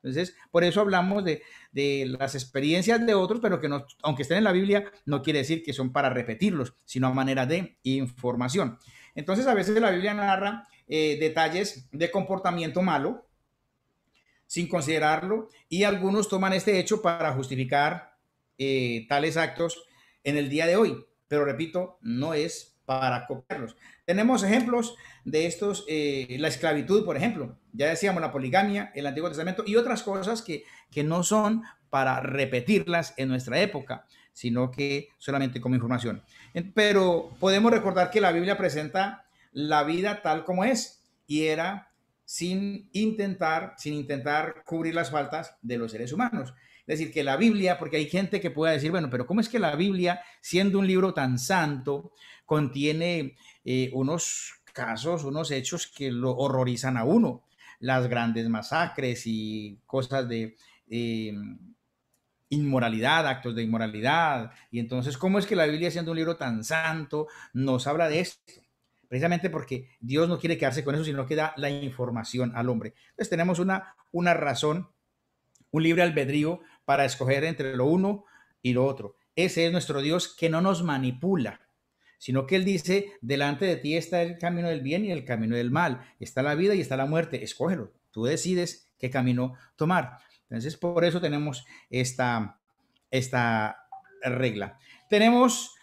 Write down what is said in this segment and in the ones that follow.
Entonces, por eso hablamos de las experiencias de otros, pero que no, aunque estén en la Biblia, no quiere decir que son para repetirlos, sino a manera de información. Entonces, a veces la Biblia narra detalles de comportamiento malo sin considerarlo, y algunos toman este hecho para justificar tales actos en el día de hoy. Pero repito, no es para copiarlos. Tenemos ejemplos de estos, la esclavitud, por ejemplo. Ya decíamos la poligamia, el Antiguo Testamento y otras cosas que no son para repetirlas en nuestra época, sino que solamente como información. Pero podemos recordar que la Biblia presenta la vida tal como es, y era sin intentar cubrir las faltas de los seres humanos. Es decir, que la Biblia, porque hay gente que pueda decir, bueno, pero ¿cómo es que la Biblia, siendo un libro tan santo, contiene unos casos, unos hechos que lo horrorizan a uno? Las grandes masacres y cosas de inmoralidad, actos de inmoralidad. Y entonces, ¿cómo es que la Biblia, siendo un libro tan santo, nos habla de esto? Precisamente porque Dios no quiere quedarse con eso, sino que da la información al hombre. Entonces tenemos una razón, un libre albedrío para escoger entre lo uno y lo otro. Ese es nuestro Dios, que no nos manipula, sino que Él dice, delante de ti está el camino del bien y el camino del mal. Está la vida y está la muerte. Escógelo. Tú decides qué camino tomar. Entonces, por eso tenemos esta regla. Tenemos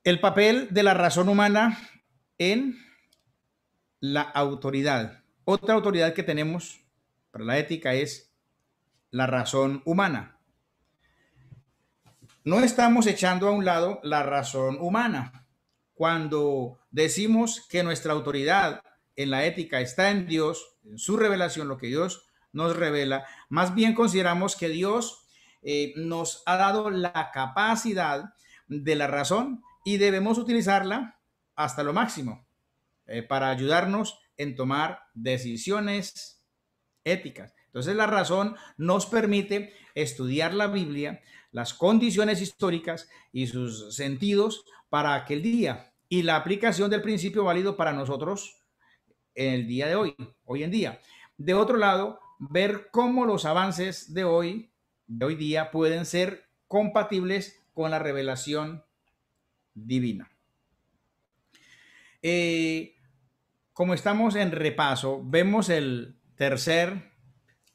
el papel de la razón humana en la autoridad. Otra autoridad que tenemos para la ética es la razón humana. No estamos echando a un lado la razón humana. Cuando decimos que nuestra autoridad en la ética está en Dios, en su revelación, lo que Dios nos revela, más bien consideramos que Dios nos ha dado la capacidad de la razón y debemos utilizarla hasta lo máximo para ayudarnos en tomar decisiones éticas. Entonces la razón nos permite estudiar la Biblia, las condiciones históricas y sus sentidos para aquel día, y la aplicación del principio válido para nosotros en el día de hoy en día. De otro lado, ver cómo los avances de hoy día, pueden ser compatibles con la revelación divina. Como estamos en repaso, vemos el tercer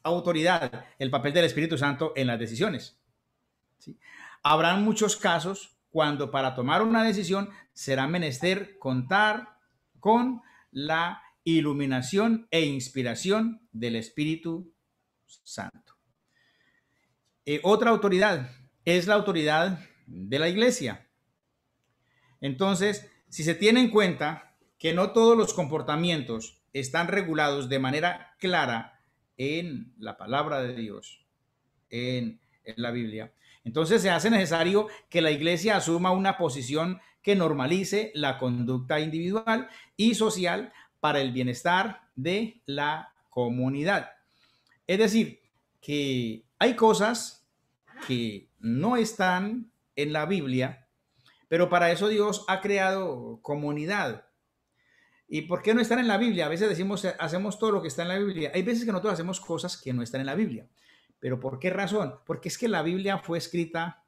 autoridad, el papel del Espíritu Santo en las decisiones. ¿Sí? Habrán muchos casos cuando para tomar una decisión será menester contar con la iluminación e inspiración del Espíritu Santo. Otra autoridad es la autoridad de la iglesia. Entonces, si se tiene en cuenta que no todos los comportamientos están regulados de manera clara en la palabra de Dios, en la Biblia, entonces se hace necesario que la iglesia asuma una posición que normalice la conducta individual y social para el bienestar de la comunidad. Es decir, que hay cosas que no están en la Biblia, pero para eso Dios ha creado comunidad. ¿Y por qué no están en la Biblia? A veces decimos, hacemos todo lo que está en la Biblia. Hay veces que nosotros hacemos cosas que no están en la Biblia. ¿Pero por qué razón? Porque es que la Biblia fue escrita,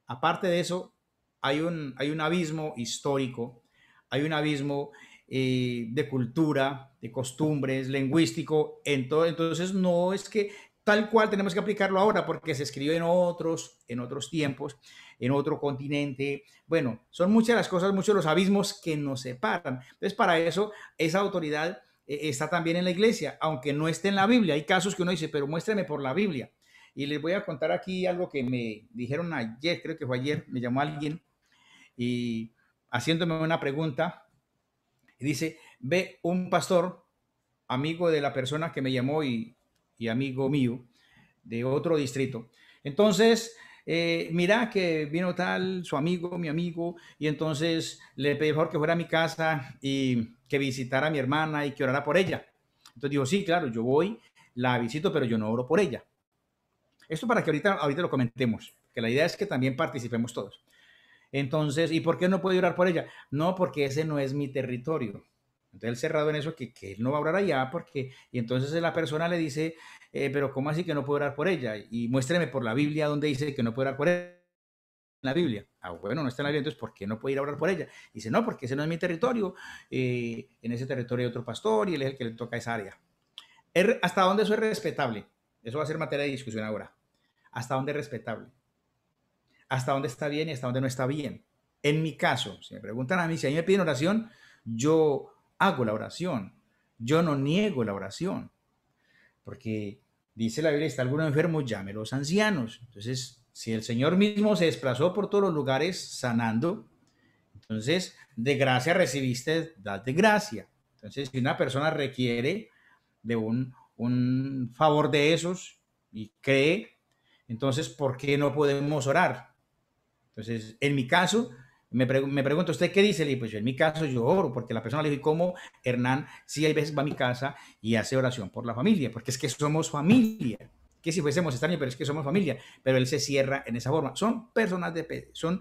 aparte de eso, hay un abismo histórico, hay un abismo de cultura, de costumbres, lingüístico, en todo. Entonces no es que tal cual tenemos que aplicarlo ahora porque se escribió en otros tiempos, en otro continente. Bueno, son muchas las cosas, muchos los abismos que nos separan. Entonces, para eso, esa autoridad está también en la iglesia, aunque no esté en la Biblia. Hay casos que uno dice, pero muéstrame por la Biblia. Y les voy a contar aquí algo que me dijeron ayer, creo que fue ayer, me llamó alguien y haciéndome una pregunta, y dice, ve un pastor, amigo de la persona que me llamó y amigo mío de otro distrito. Entonces, mira que vino tal, su amigo, mi amigo, y entonces le pedí por favor que fuera a mi casa y que visitara a mi hermana y que orara por ella. Entonces dijo, sí, claro, yo voy, la visito, pero yo no oro por ella. Esto para que ahorita lo comentemos, que la idea es que también participemos todos. Entonces, ¿y por qué no puedo orar por ella? No, porque ese no es mi territorio. Entonces él cerrado en eso, que él no va a orar allá, porque, y entonces la persona le dice, pero ¿cómo así que no puedo orar por ella? Y muéstreme por la Biblia donde dice que no puedo orar por ella en la Biblia. Ah, bueno, no está en la Biblia, entonces ¿por qué no puede ir a orar por ella? Y dice, no, porque ese no es mi territorio, en ese territorio hay otro pastor y él es el que le toca esa área. ¿Hasta dónde eso es respetable? Eso va a ser materia de discusión ahora. ¿Hasta dónde es respetable? ¿Hasta dónde está bien y hasta dónde no está bien? En mi caso, si me preguntan a mí, si a mí me piden oración, yo hago la oración. Yo no niego la oración. Porque dice la Biblia, está alguno enfermo, llame a los ancianos. Entonces, si el Señor mismo se desplazó por todos los lugares sanando, entonces de gracia recibiste, dad de gracia. Entonces, si una persona requiere de un favor de esos y cree, entonces, ¿por qué no podemos orar? Entonces, en mi caso, me pregunto, ¿usted qué dice? Pues yo, en mi caso yo oro, porque la persona le dice, ¿cómo Hernán sí hay veces va a mi casa y hace oración por la familia? Porque es que somos familia. Que si fuésemos extraños, pero es que somos familia. Pero él se cierra en esa forma. Son personas son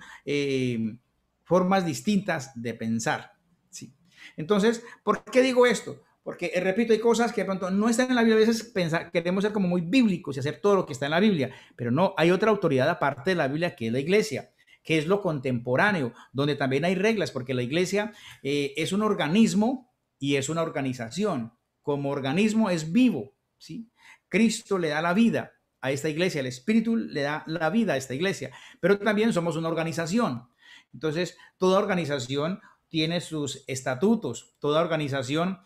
formas distintas de pensar. ¿Sí? Entonces, ¿por qué digo esto? Porque, repito, hay cosas que de pronto no están en la Biblia. A veces queremos ser como muy bíblicos y hacer todo lo que está en la Biblia, pero no, hay otra autoridad aparte de la Biblia que es la iglesia, que es lo contemporáneo, donde también hay reglas, porque la iglesia es un organismo y es una organización. Como organismo es vivo, ¿sí? Cristo le da la vida a esta iglesia, el Espíritu le da la vida a esta iglesia, pero también somos una organización. Entonces, toda organización tiene sus estatutos, toda organización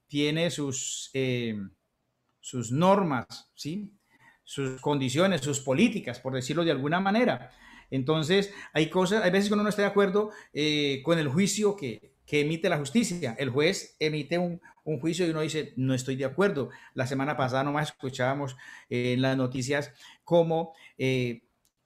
tiene sus normas, ¿sí? Sus condiciones, sus políticas, por decirlo de alguna manera. Entonces, hay cosas, hay veces que uno no está de acuerdo con el juicio que emite la justicia. El juez emite un juicio y uno dice, no estoy de acuerdo. La semana pasada nomás escuchábamos en las noticias cómo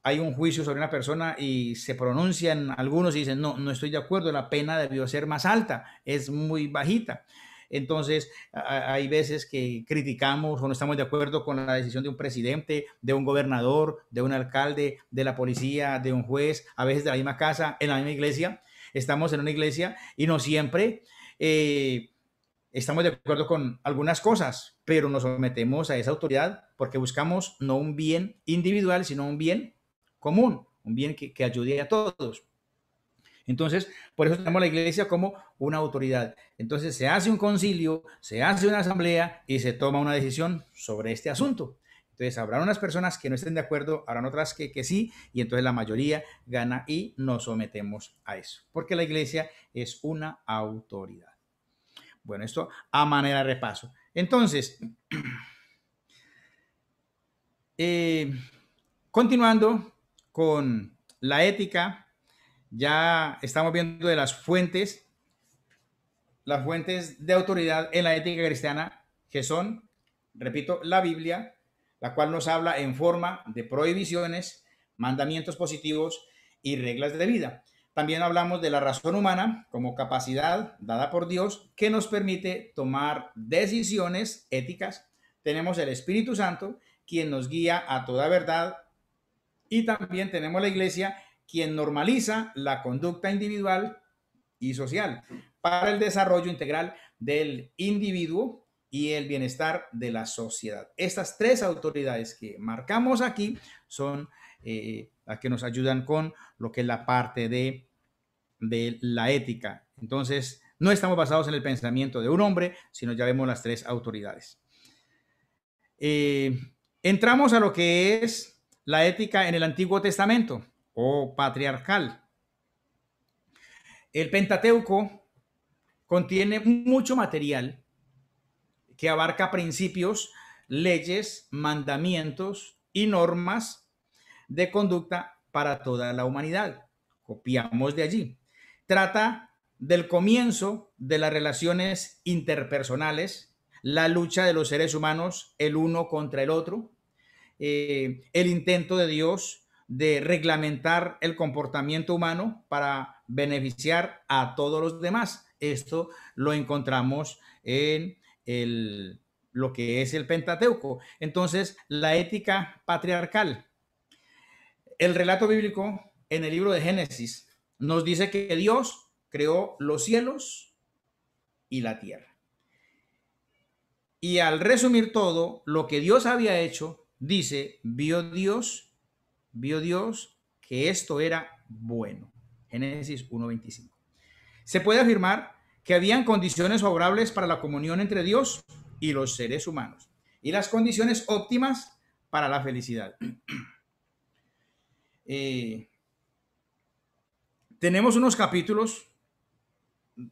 hay un juicio sobre una persona y se pronuncian algunos y dicen, no, no estoy de acuerdo, la pena debió ser más alta, es muy bajita. Entonces, hay veces que criticamos o no estamos de acuerdo con la decisión de un presidente, de un gobernador, de un alcalde, de la policía, de un juez, a veces de la misma casa, en la misma iglesia. Estamos en una iglesia y no siempre estamos de acuerdo con algunas cosas, pero nos sometemos a esa autoridad porque buscamos no un bien individual, sino un bien común, un bien que ayude a todos. Entonces, por eso tenemos la iglesia como una autoridad. Entonces, se hace un concilio, se hace una asamblea y se toma una decisión sobre este asunto. Entonces, habrá unas personas que no estén de acuerdo, habrán otras que sí, y entonces la mayoría gana y nos sometemos a eso, porque la iglesia es una autoridad. Bueno, esto a manera de repaso. Entonces, eh, continuando con la ética, ya estamos viendo de las fuentes de autoridad en la ética cristiana, que son, repito, la Biblia, la cual nos habla en forma de prohibiciones, mandamientos positivos y reglas de vida. También hablamos de la razón humana como capacidad dada por Dios que nos permite tomar decisiones éticas. Tenemos el Espíritu Santo, quien nos guía a toda verdad, y también tenemos la iglesia, quien normaliza la conducta individual y social para el desarrollo integral del individuo y el bienestar de la sociedad. Estas tres autoridades que marcamos aquí son las que nos ayudan con lo que es la parte de la ética. Entonces, no estamos basados en el pensamiento de un hombre, sino ya vemos las tres autoridades. Entramos a lo que es la ética en el Antiguo Testamento o patriarcal. El Pentateuco contiene mucho material que abarca principios, leyes, mandamientos y normas de conducta para toda la humanidad. Copiamos de allí. Trata del comienzo de las relaciones interpersonales, la lucha de los seres humanos el uno contra el otro, el intento de Dios de reglamentar el comportamiento humano para beneficiar a todos los demás. Esto lo encontramos en lo que es el Pentateuco. Entonces, la ética patriarcal. El relato bíblico en el libro de Génesis nos dice que Dios creó los cielos y la tierra. Y al resumir todo lo que Dios había hecho, dice, vio Dios que esto era bueno. Génesis 1:25. Se puede afirmar que habían condiciones favorables para la comunión entre Dios y los seres humanos y las condiciones óptimas para la felicidad. Tenemos unos capítulos,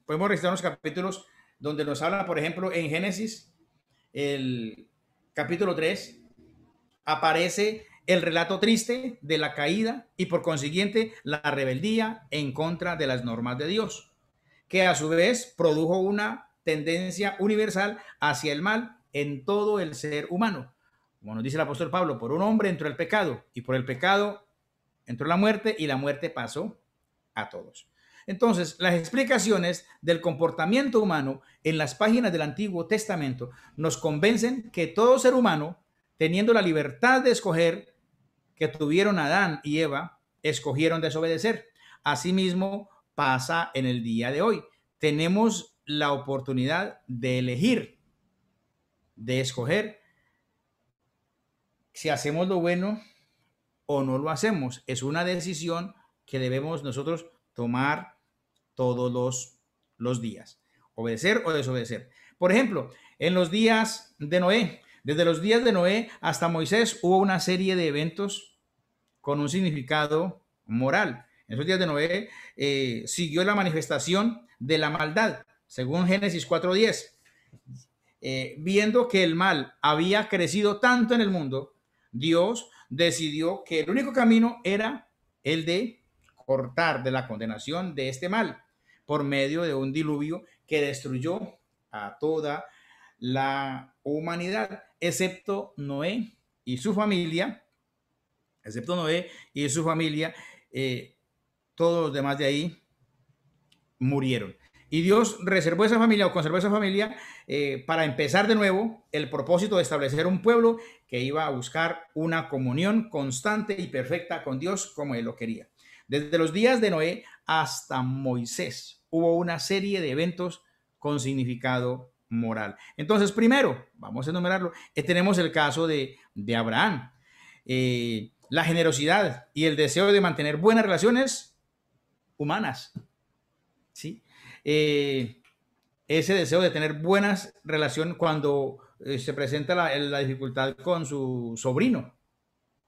podemos recitar unos capítulos donde nos habla, por ejemplo, en Génesis, el capítulo 3, aparece el relato triste de la caída y por consiguiente la rebeldía en contra de las normas de Dios, que a su vez produjo una tendencia universal hacia el mal en todo el ser humano. Como nos dice el apóstol Pablo, por un hombre entró el pecado y por el pecado entró la muerte y la muerte pasó a todos. Entonces, las explicaciones del comportamiento humano en las páginas del Antiguo Testamento nos convencen que todo ser humano, teniendo la libertad de escoger que tuvieron Adán y Eva, escogieron desobedecer. Asimismo, pasa en el día de hoy. Tenemos la oportunidad de elegir, de escoger si hacemos lo bueno o no lo hacemos. Es una decisión que debemos nosotros tomar todos los días. Obedecer o desobedecer. Por ejemplo, en los días de Noé, desde los días de Noé hasta Moisés, hubo una serie de eventos con un significado moral. En esos días de Noé siguió la manifestación de la maldad, según Génesis 4:10. Viendo que el mal había crecido tanto en el mundo, Dios decidió que el único camino era el de cortar de la condenación de este mal por medio de un diluvio que destruyó a toda la humanidad, excepto Noé y su familia, todos los demás de ahí murieron. Y Dios reservó esa familia o conservó esa familia para empezar de nuevo el propósito de establecer un pueblo que iba a buscar una comunión constante y perfecta con Dios como Él lo quería. Desde los días de Noé hasta Moisés hubo una serie de eventos con significado moral. Entonces, primero, vamos a enumerarlo, tenemos el caso de Abraham. La generosidad y el deseo de mantener buenas relaciones humanas. ¿Sí? Ese deseo de tener buenas relaciones cuando se presenta la dificultad con su sobrino.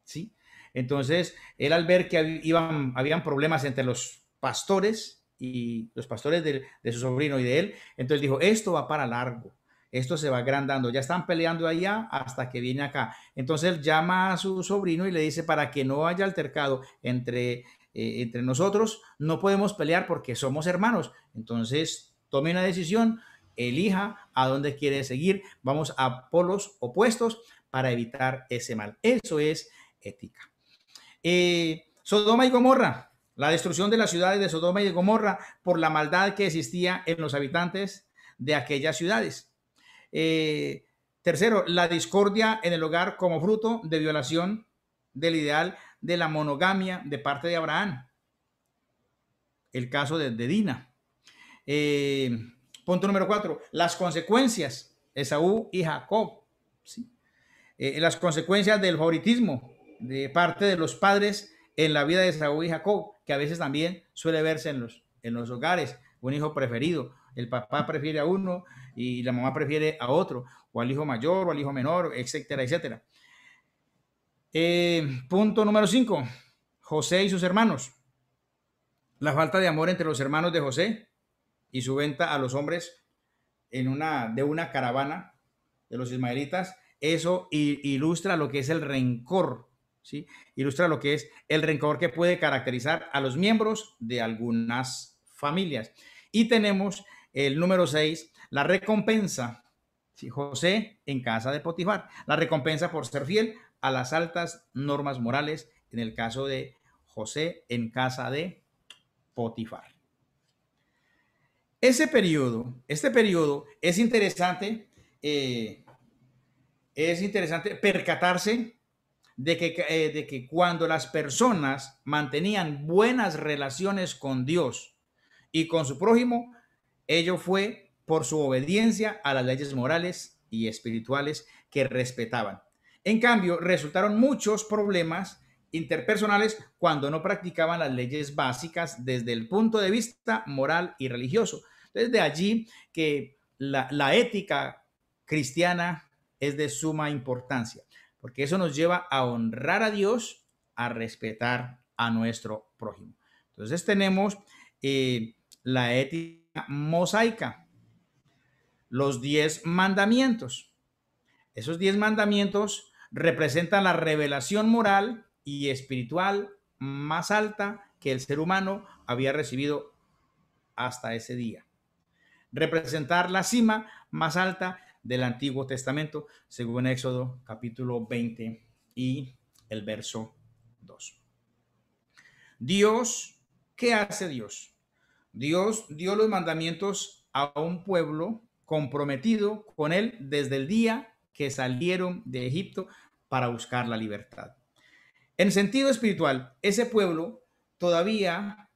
¿Sí? Entonces, él al ver que habían problemas entre los pastores y los pastores de su sobrino y de él, entonces dijo, esto va para largo, esto se va agrandando, ya están peleando allá hasta que viene acá. Entonces él llama a su sobrino y le dice, para que no haya altercado entre nosotros, no podemos pelear porque somos hermanos. Entonces tome una decisión, elija a dónde quiere seguir, vamos a polos opuestos para evitar ese mal. Eso es ética. Sodoma y Gomorra, la destrucción de las ciudades de Sodoma y de Gomorra por la maldad que existía en los habitantes de aquellas ciudades. Tercero, la discordia en el hogar como fruto de violación del ideal de la monogamia de parte de Abraham. El caso de Dina. Punto número 4, las consecuencias, Esaú y Jacob. ¿Sí? Las consecuencias del favoritismo de parte de los padres en la vida de Esaú y Jacob, que a veces también suele verse en los hogares, un hijo preferido. El papá prefiere a uno y la mamá prefiere a otro, o al hijo mayor o al hijo menor, etcétera, etcétera. Punto número 5, José y sus hermanos. La falta de amor entre los hermanos de José y su venta a los hombres de una caravana de los ismaelitas, eso ilustra lo que es el rencor, ¿sí? Ilustra lo que es el rencor que puede caracterizar a los miembros de algunas familias. Y tenemos el número 6, la recompensa, ¿sí? José en casa de Potifar, la recompensa por ser fiel a las altas normas morales, en el caso de José en casa de Potifar. Este periodo es interesante percatarse de que cuando las personas mantenían buenas relaciones con Dios y con su prójimo, ello fue por su obediencia a las leyes morales y espirituales que respetaban. En cambio, resultaron muchos problemas interpersonales cuando no practicaban las leyes básicas desde el punto de vista moral y religioso. Desde allí que la ética cristiana es de suma importancia, porque eso nos lleva a honrar a Dios, a respetar a nuestro prójimo. Entonces tenemos la ética mosaica, los 10 mandamientos. Esos 10 mandamientos representan la revelación moral y espiritual más alta que el ser humano había recibido hasta ese día. Representar la cima más alta del Antiguo Testamento, según Éxodo capítulo 20 y el verso 2. Dios, ¿qué hace Dios? Dios dio los mandamientos a un pueblo comprometido con él desde el día que salieron de Egipto para buscar la libertad. En sentido espiritual, ese pueblo todavía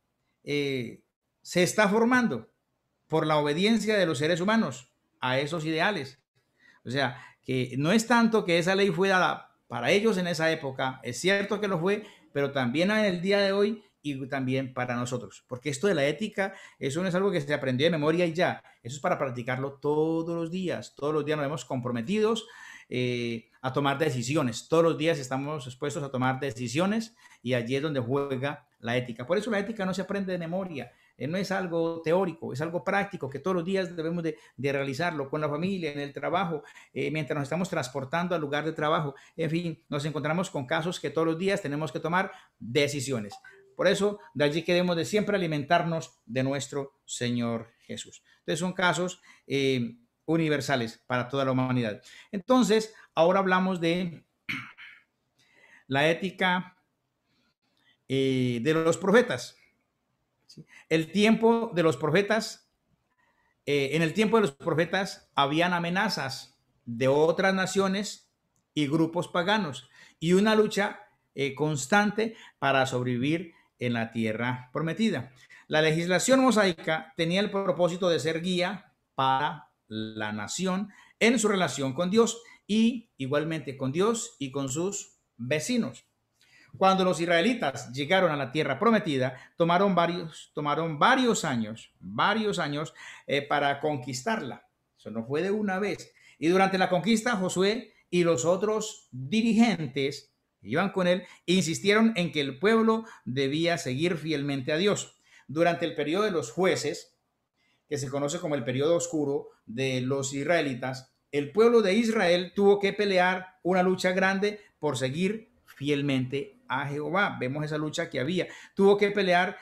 se está formando por la obediencia de los seres humanos a esos ideales. O sea, que no es tanto que esa ley fue dada para ellos en esa época, es cierto que lo fue, pero también en el día de hoy y también para nosotros. Porque esto de la ética, eso no es algo que se aprendió de memoria y ya, eso es para practicarlo todos los días nos vemos comprometidos a tomar decisiones, todos los días estamos expuestos a tomar decisiones y allí es donde juega la ética. Por eso la ética no se aprende de memoria, no es algo teórico, es algo práctico que todos los días debemos de realizarlo con la familia, en el trabajo, mientras nos estamos transportando al lugar de trabajo. En fin, nos encontramos con casos que todos los días tenemos que tomar decisiones. Por eso, de allí queremos de siempre alimentarnos de nuestro Señor Jesús. Entonces, son casos universales para toda la humanidad. Entonces, ahora hablamos de la ética de los profetas. El tiempo de los profetas, en el tiempo de los profetas habían amenazas de otras naciones y grupos paganos y una lucha constante para sobrevivir en la tierra prometida. La legislación mosaica tenía el propósito de ser guía para la nación en su relación con Dios y igualmente con Dios y con sus vecinos. Cuando los israelitas llegaron a la tierra prometida, tomaron varios años para conquistarla. Eso no fue de una vez. Y durante la conquista, Josué y los otros dirigentes que iban con él insistieron en que el pueblo debía seguir fielmente a Dios. Durante el periodo de los jueces, que se conoce como el periodo oscuro de los israelitas, el pueblo de Israel tuvo que pelear una lucha grande por seguir fielmente a Jehová. Vemos esa lucha que había. Tuvo que pelear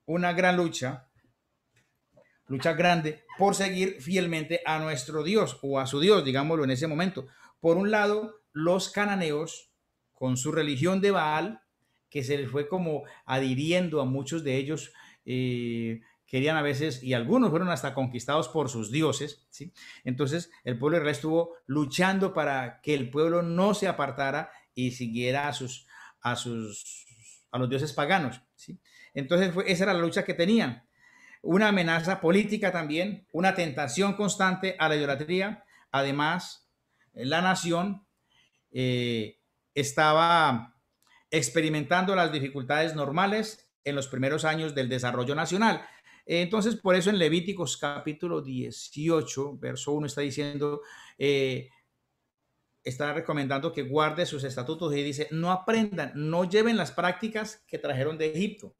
una gran lucha grande por seguir fielmente a nuestro Dios o a su Dios, digámoslo en ese momento. Por un lado, los cananeos con su religión de Baal, que se les fue como adhiriendo a muchos de ellos, querían a veces, y algunos fueron hasta conquistados por sus dioses, ¿sí? Entonces el pueblo de Israel estuvo luchando para que el pueblo no se apartara y siguiera a los dioses paganos, ¿sí? Entonces esa era la lucha que tenían. Una amenaza política también, una tentación constante a la idolatría. Además, la nación estaba experimentando las dificultades normales en los primeros años del desarrollo nacional. Entonces, por eso en Levíticos capítulo 18, verso 1 está diciendo, está recomendando que guarde sus estatutos y dice, no aprendan, no lleven las prácticas que trajeron de Egipto,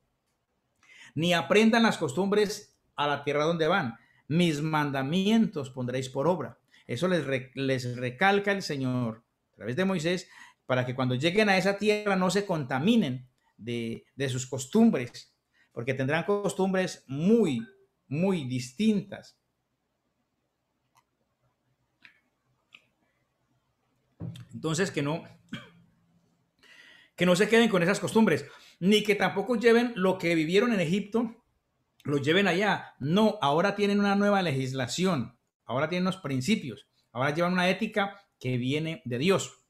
ni aprendan las costumbres a la tierra donde van. Mis mandamientos pondréis por obra. Eso les recalca el Señor a través de Moisés para que cuando lleguen a esa tierra no se contaminen de sus costumbres, porque tendrán costumbres muy, muy distintas. Entonces, que no se queden con esas costumbres, ni que tampoco lleven lo que vivieron en Egipto, lo lleven allá. No, ahora tienen una nueva legislación, ahora tienen unos principios, ahora llevan una ética que viene de Dios,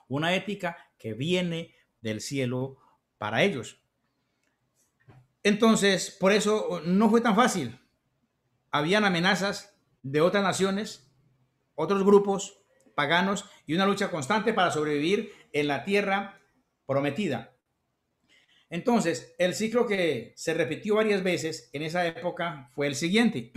una ética que viene del cielo para ellos. Entonces, por eso no fue tan fácil. habían amenazas de otras naciones, otros grupos paganos y una lucha constante para sobrevivir en la tierra prometida. Entonces, el ciclo que se repitió varias veces en esa época fue el siguiente.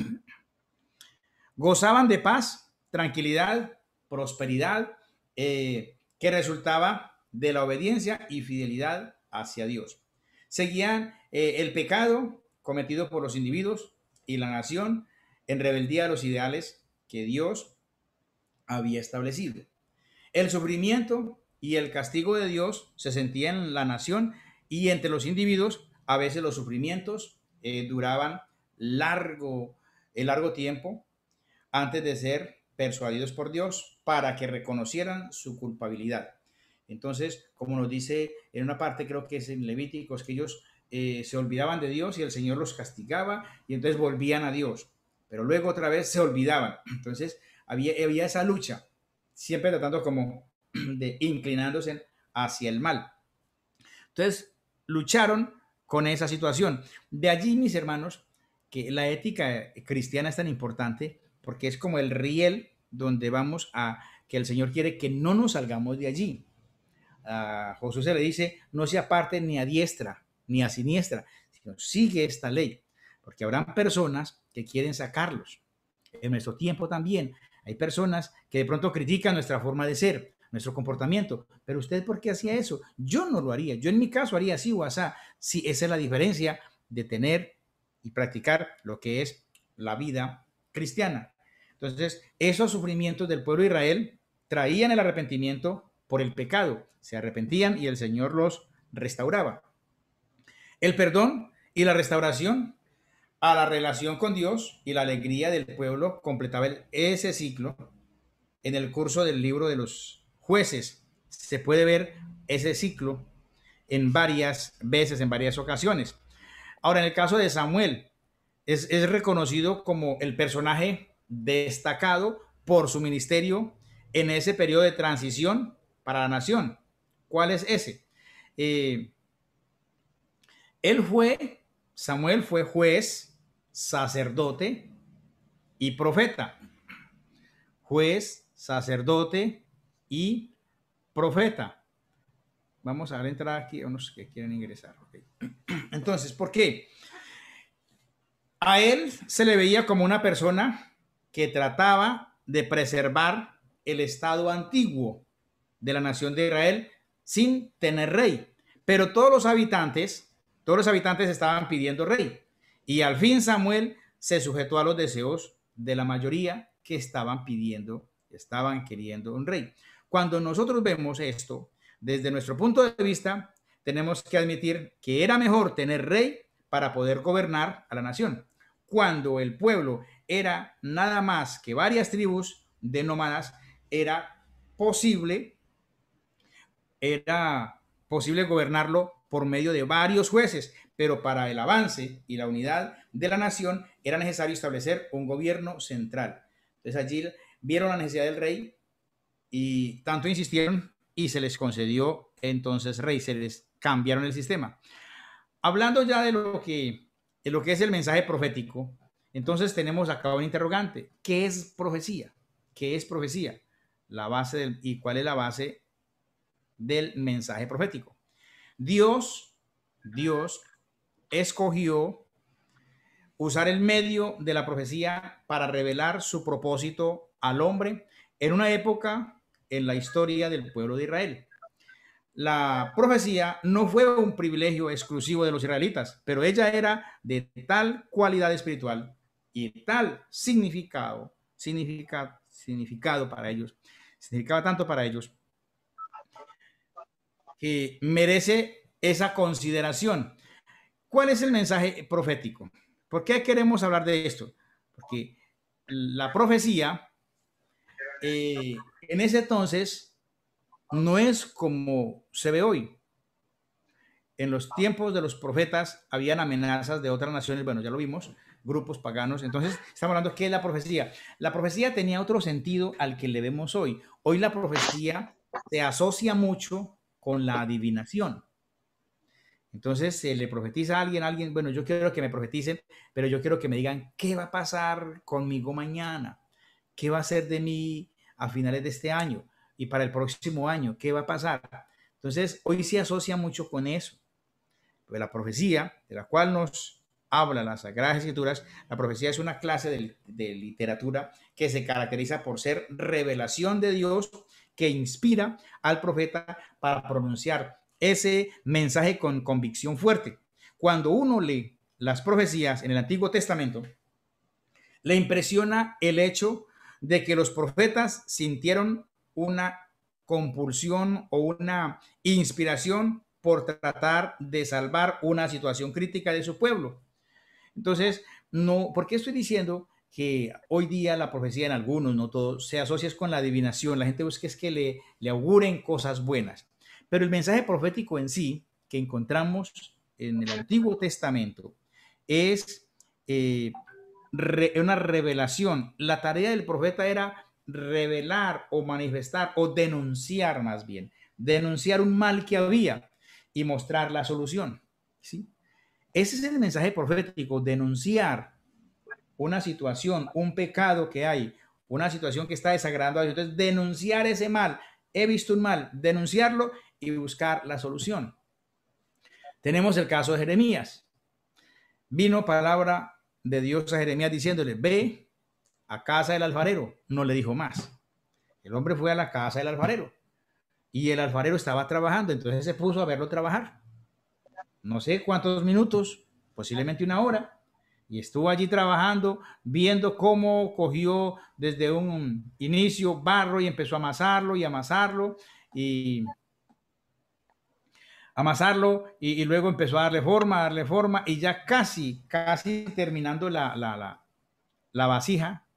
Gozaban de paz, tranquilidad, prosperidad, que resultaba de la obediencia y fidelidad hacia Dios. Seguían el pecado cometido por los individuos y la nación en rebeldía a los ideales que Dios había establecido. El sufrimiento y el castigo de Dios se sentían en la nación y entre los individuos. A veces los sufrimientos duraban largo tiempo antes de ser persuadidos por Dios para que reconocieran su culpabilidad. Entonces, como nos dice en una parte, creo que es en Levíticos, que ellos se olvidaban de Dios y el Señor los castigaba y entonces volvían a Dios, pero luego otra vez se olvidaban. Entonces, había esa lucha, siempre tratando como de inclinándose hacia el mal. Entonces, lucharon con esa situación. De allí, mis hermanos, que la ética cristiana es tan importante porque es como el riel donde vamos a que el Señor quiere que no nos salgamos de allí. A Josué se le dice, no se aparte ni a diestra ni a siniestra, sino sigue esta ley, porque habrán personas que quieren sacarlos. En nuestro tiempo también hay personas que de pronto critican nuestra forma de ser, nuestro comportamiento. Pero usted, ¿por qué hacía eso? Yo no lo haría. Yo en mi caso haría así o así. Sí, esa es la diferencia de tener y practicar lo que es la vida cristiana. Entonces, esos sufrimientos del pueblo de Israel traían el arrepentimiento por el pecado. Se arrepentían y el Señor los restauraba. El perdón y la restauración a la relación con Dios y la alegría del pueblo completaba ese ciclo. En el curso del libro de los jueces se puede ver ese ciclo en varias veces, en varias ocasiones. Ahora, en el caso de Samuel, es reconocido como el personaje destacado por su ministerio en ese periodo de transición para la nación. ¿Cuál es ese? Samuel fue juez, sacerdote y profeta. Juez, sacerdote y profeta. Vamos a ver, entrar aquí a unos que quieren ingresar. Okay. Entonces, ¿por qué? A él se le veía como una persona que trataba de preservar el estado antiguo de la nación de Israel sin tener rey. Pero todos los habitantes estaban pidiendo rey. Y al fin Samuel se sujetó a los deseos de la mayoría que estaban queriendo un rey. Cuando nosotros vemos esto, desde nuestro punto de vista, tenemos que admitir que era mejor tener rey para poder gobernar a la nación. Cuando el pueblo era nada más que varias tribus de nómadas, era posible gobernarlo por medio de varios jueces, pero para el avance y la unidad de la nación era necesario establecer un gobierno central. Entonces allí vieron la necesidad del rey y tanto insistieron y se les concedió entonces rey, se les cambiaron el sistema. Hablando ya de lo que es el mensaje profético, entonces tenemos acá un interrogante. ¿Qué es profecía? ¿Qué es profecía? ¿Y cuál es la base del mensaje profético? Dios escogió usar el medio de la profecía para revelar su propósito al hombre en una época en la historia del pueblo de Israel. La profecía no fue un privilegio exclusivo de los israelitas, pero ella era de tal cualidad espiritual y tal significado para ellos, significaba tanto para ellos, que merece esa consideración. ¿Cuál es el mensaje profético? ¿Por qué queremos hablar de esto? Porque la profecía en ese entonces no es como se ve hoy. En los tiempos de los profetas habían amenazas de otras naciones, bueno, ya lo vimos, grupos paganos. Entonces, estamos hablando de qué es la profecía. La profecía tenía otro sentido al que le vemos hoy. Hoy la profecía se asocia mucho con la adivinación. Entonces se le profetiza a alguien, bueno, yo quiero que me profeticen, pero yo quiero que me digan qué va a pasar conmigo mañana, qué va a ser de mí a finales de este año y para el próximo año, qué va a pasar. Entonces hoy se asocia mucho con eso. Pues la profecía, de la cual nos habla las Sagradas Escrituras, la profecía es una clase de literatura que se caracteriza por ser revelación de Dios que inspira al profeta para pronunciar ese mensaje con convicción fuerte. Cuando uno lee las profecías en el Antiguo Testamento, le impresiona el hecho de que los profetas sintieron una compulsión o una inspiración por tratar de salvar una situación crítica de su pueblo. Entonces, no, ¿por qué estoy diciendo que hoy día la profecía en algunos, no todos, se asocia con la adivinación? La gente busca es que le auguren cosas buenas. Pero el mensaje profético en sí, que encontramos en el Antiguo Testamento, es una revelación. La tarea del profeta era revelar o manifestar o denunciar más bien, denunciar un mal que había y mostrar la solución. ¿Sí? Ese es el mensaje profético, denunciar una situación, un pecado que hay, una situación que está desagradando a Dios. Entonces, denunciar ese mal. He visto un mal, denunciarlo y buscar la solución. Tenemos el caso de Jeremías. Vino palabra de Dios a Jeremías diciéndole, ve a casa del alfarero. No le dijo más. El hombre fue a la casa del alfarero y el alfarero estaba trabajando, entonces se puso a verlo trabajar. No sé cuántos minutos, posiblemente una hora, y estuvo allí trabajando, viendo cómo cogió desde un inicio barro y empezó a amasarlo y amasarlo y amasarlo y luego empezó a darle forma y ya casi terminando la vasija,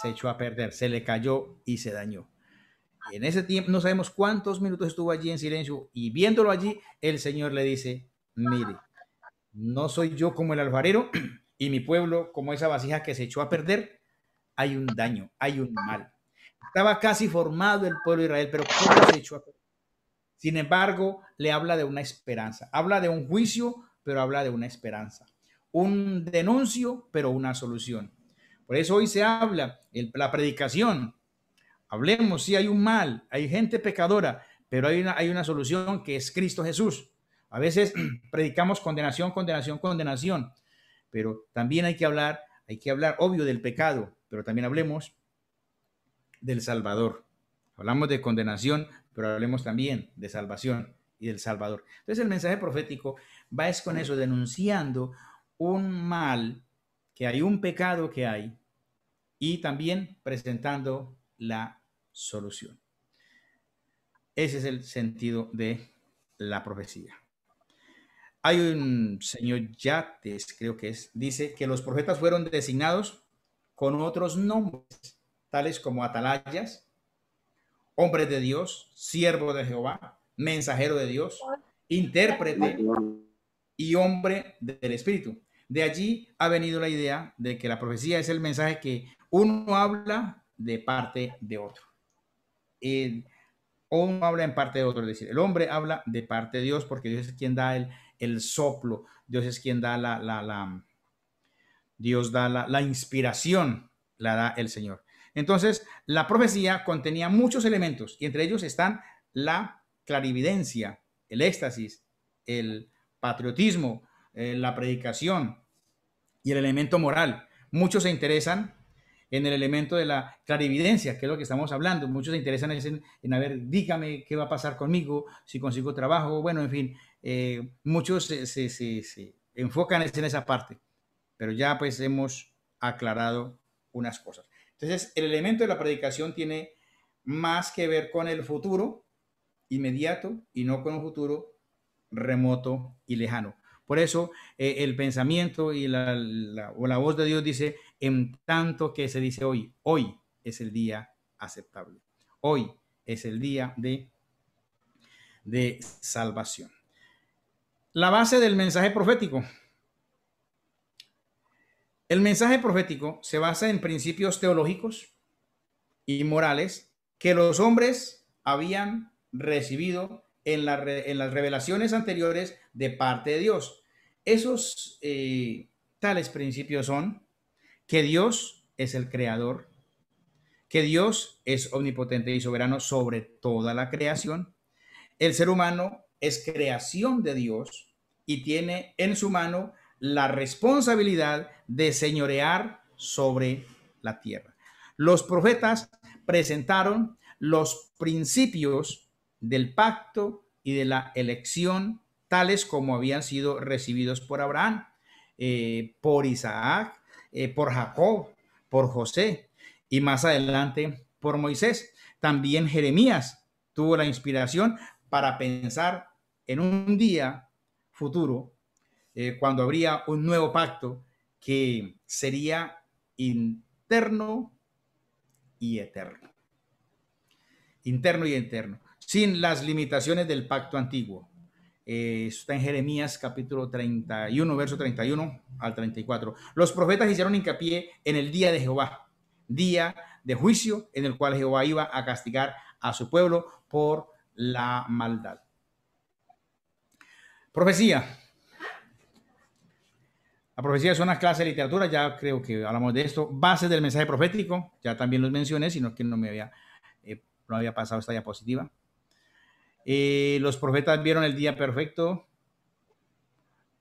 se echó a perder, se le cayó y se dañó. Y en ese tiempo no sabemos cuántos minutos estuvo allí en silencio y viéndolo allí, el Señor le dice, mire, no soy yo como el alfarero y mi pueblo como esa vasija que se echó a perder. Hay un daño, hay un mal. Estaba casi formado el pueblo de Israel, pero ¿cómo se echó a perder? Sin embargo, le habla de una esperanza. Habla de un juicio, pero habla de una esperanza. Un denuncio, pero una solución. Por eso hoy se habla, la predicación. Hablemos, si hay un mal, hay gente pecadora, pero hay una solución que es Cristo Jesús. A veces predicamos condenación, condenación, condenación, pero también hay que hablar, obvio, del pecado, pero también hablemos del Salvador. Hablamos de condenación, pero hablemos también de salvación y del Salvador. Entonces el mensaje profético va es con eso, denunciando un mal que hay, un pecado que hay, y también presentando la solución. Ese es el sentido de la profecía. Hay un señor Yates, creo que es, dice que los profetas fueron designados con otros nombres, tales como atalayas, hombre de Dios, siervo de Jehová, mensajero de Dios, intérprete y hombre del Espíritu. De allí ha venido la idea de que la profecía es el mensaje que uno habla de parte de otro. O uno habla en parte de otro, es decir, el hombre habla de parte de Dios porque Dios es quien da el soplo, Dios es quien da Dios da la inspiración, la da el Señor. Entonces, la profecía contenía muchos elementos y entre ellos están la clarividencia, el éxtasis, el patriotismo, la predicación y el elemento moral. Muchos se interesan en el elemento de la clarividencia, que es lo que estamos hablando. Muchos se interesan en a ver, dígame qué va a pasar conmigo, si consigo trabajo, bueno, en fin, muchos se enfocan en esa parte, pero ya pues hemos aclarado unas cosas. Entonces, el elemento de la predicación tiene más que ver con el futuro inmediato y no con un futuro remoto y lejano. Por eso el pensamiento y la voz de Dios dice, en tanto que se dice hoy, hoy es el día aceptable. Hoy es el día de salvación. La base del mensaje profético. El mensaje profético se basa en principios teológicos y morales que los hombres habían recibido en las revelaciones anteriores de parte de Dios. Esos tales principios son que Dios es el creador, que Dios es omnipotente y soberano sobre toda la creación. El ser humano es creación de Dios y tiene en su mano la responsabilidad de señorear sobre la tierra. Los profetas presentaron los principios del pacto y de la elección tales como habían sido recibidos por Abraham, por Isaac, por Jacob, por José y más adelante por Moisés. También Jeremías tuvo la inspiración para pensar en un día futuro, cuando habría un nuevo pacto que sería interno y eterno. Interno y eterno, sin las limitaciones del pacto antiguo. Está en Jeremías capítulo 31, verso 31 al 34. Los profetas hicieron hincapié en el día de Jehová, día de juicio en el cual Jehová iba a castigar a su pueblo por la maldad. Profecía. La profecía es una clase de literatura, ya creo que hablamos de esto. Bases del mensaje profético, ya también los mencioné, sino que no había pasado esta diapositiva. Los profetas vieron el día perfecto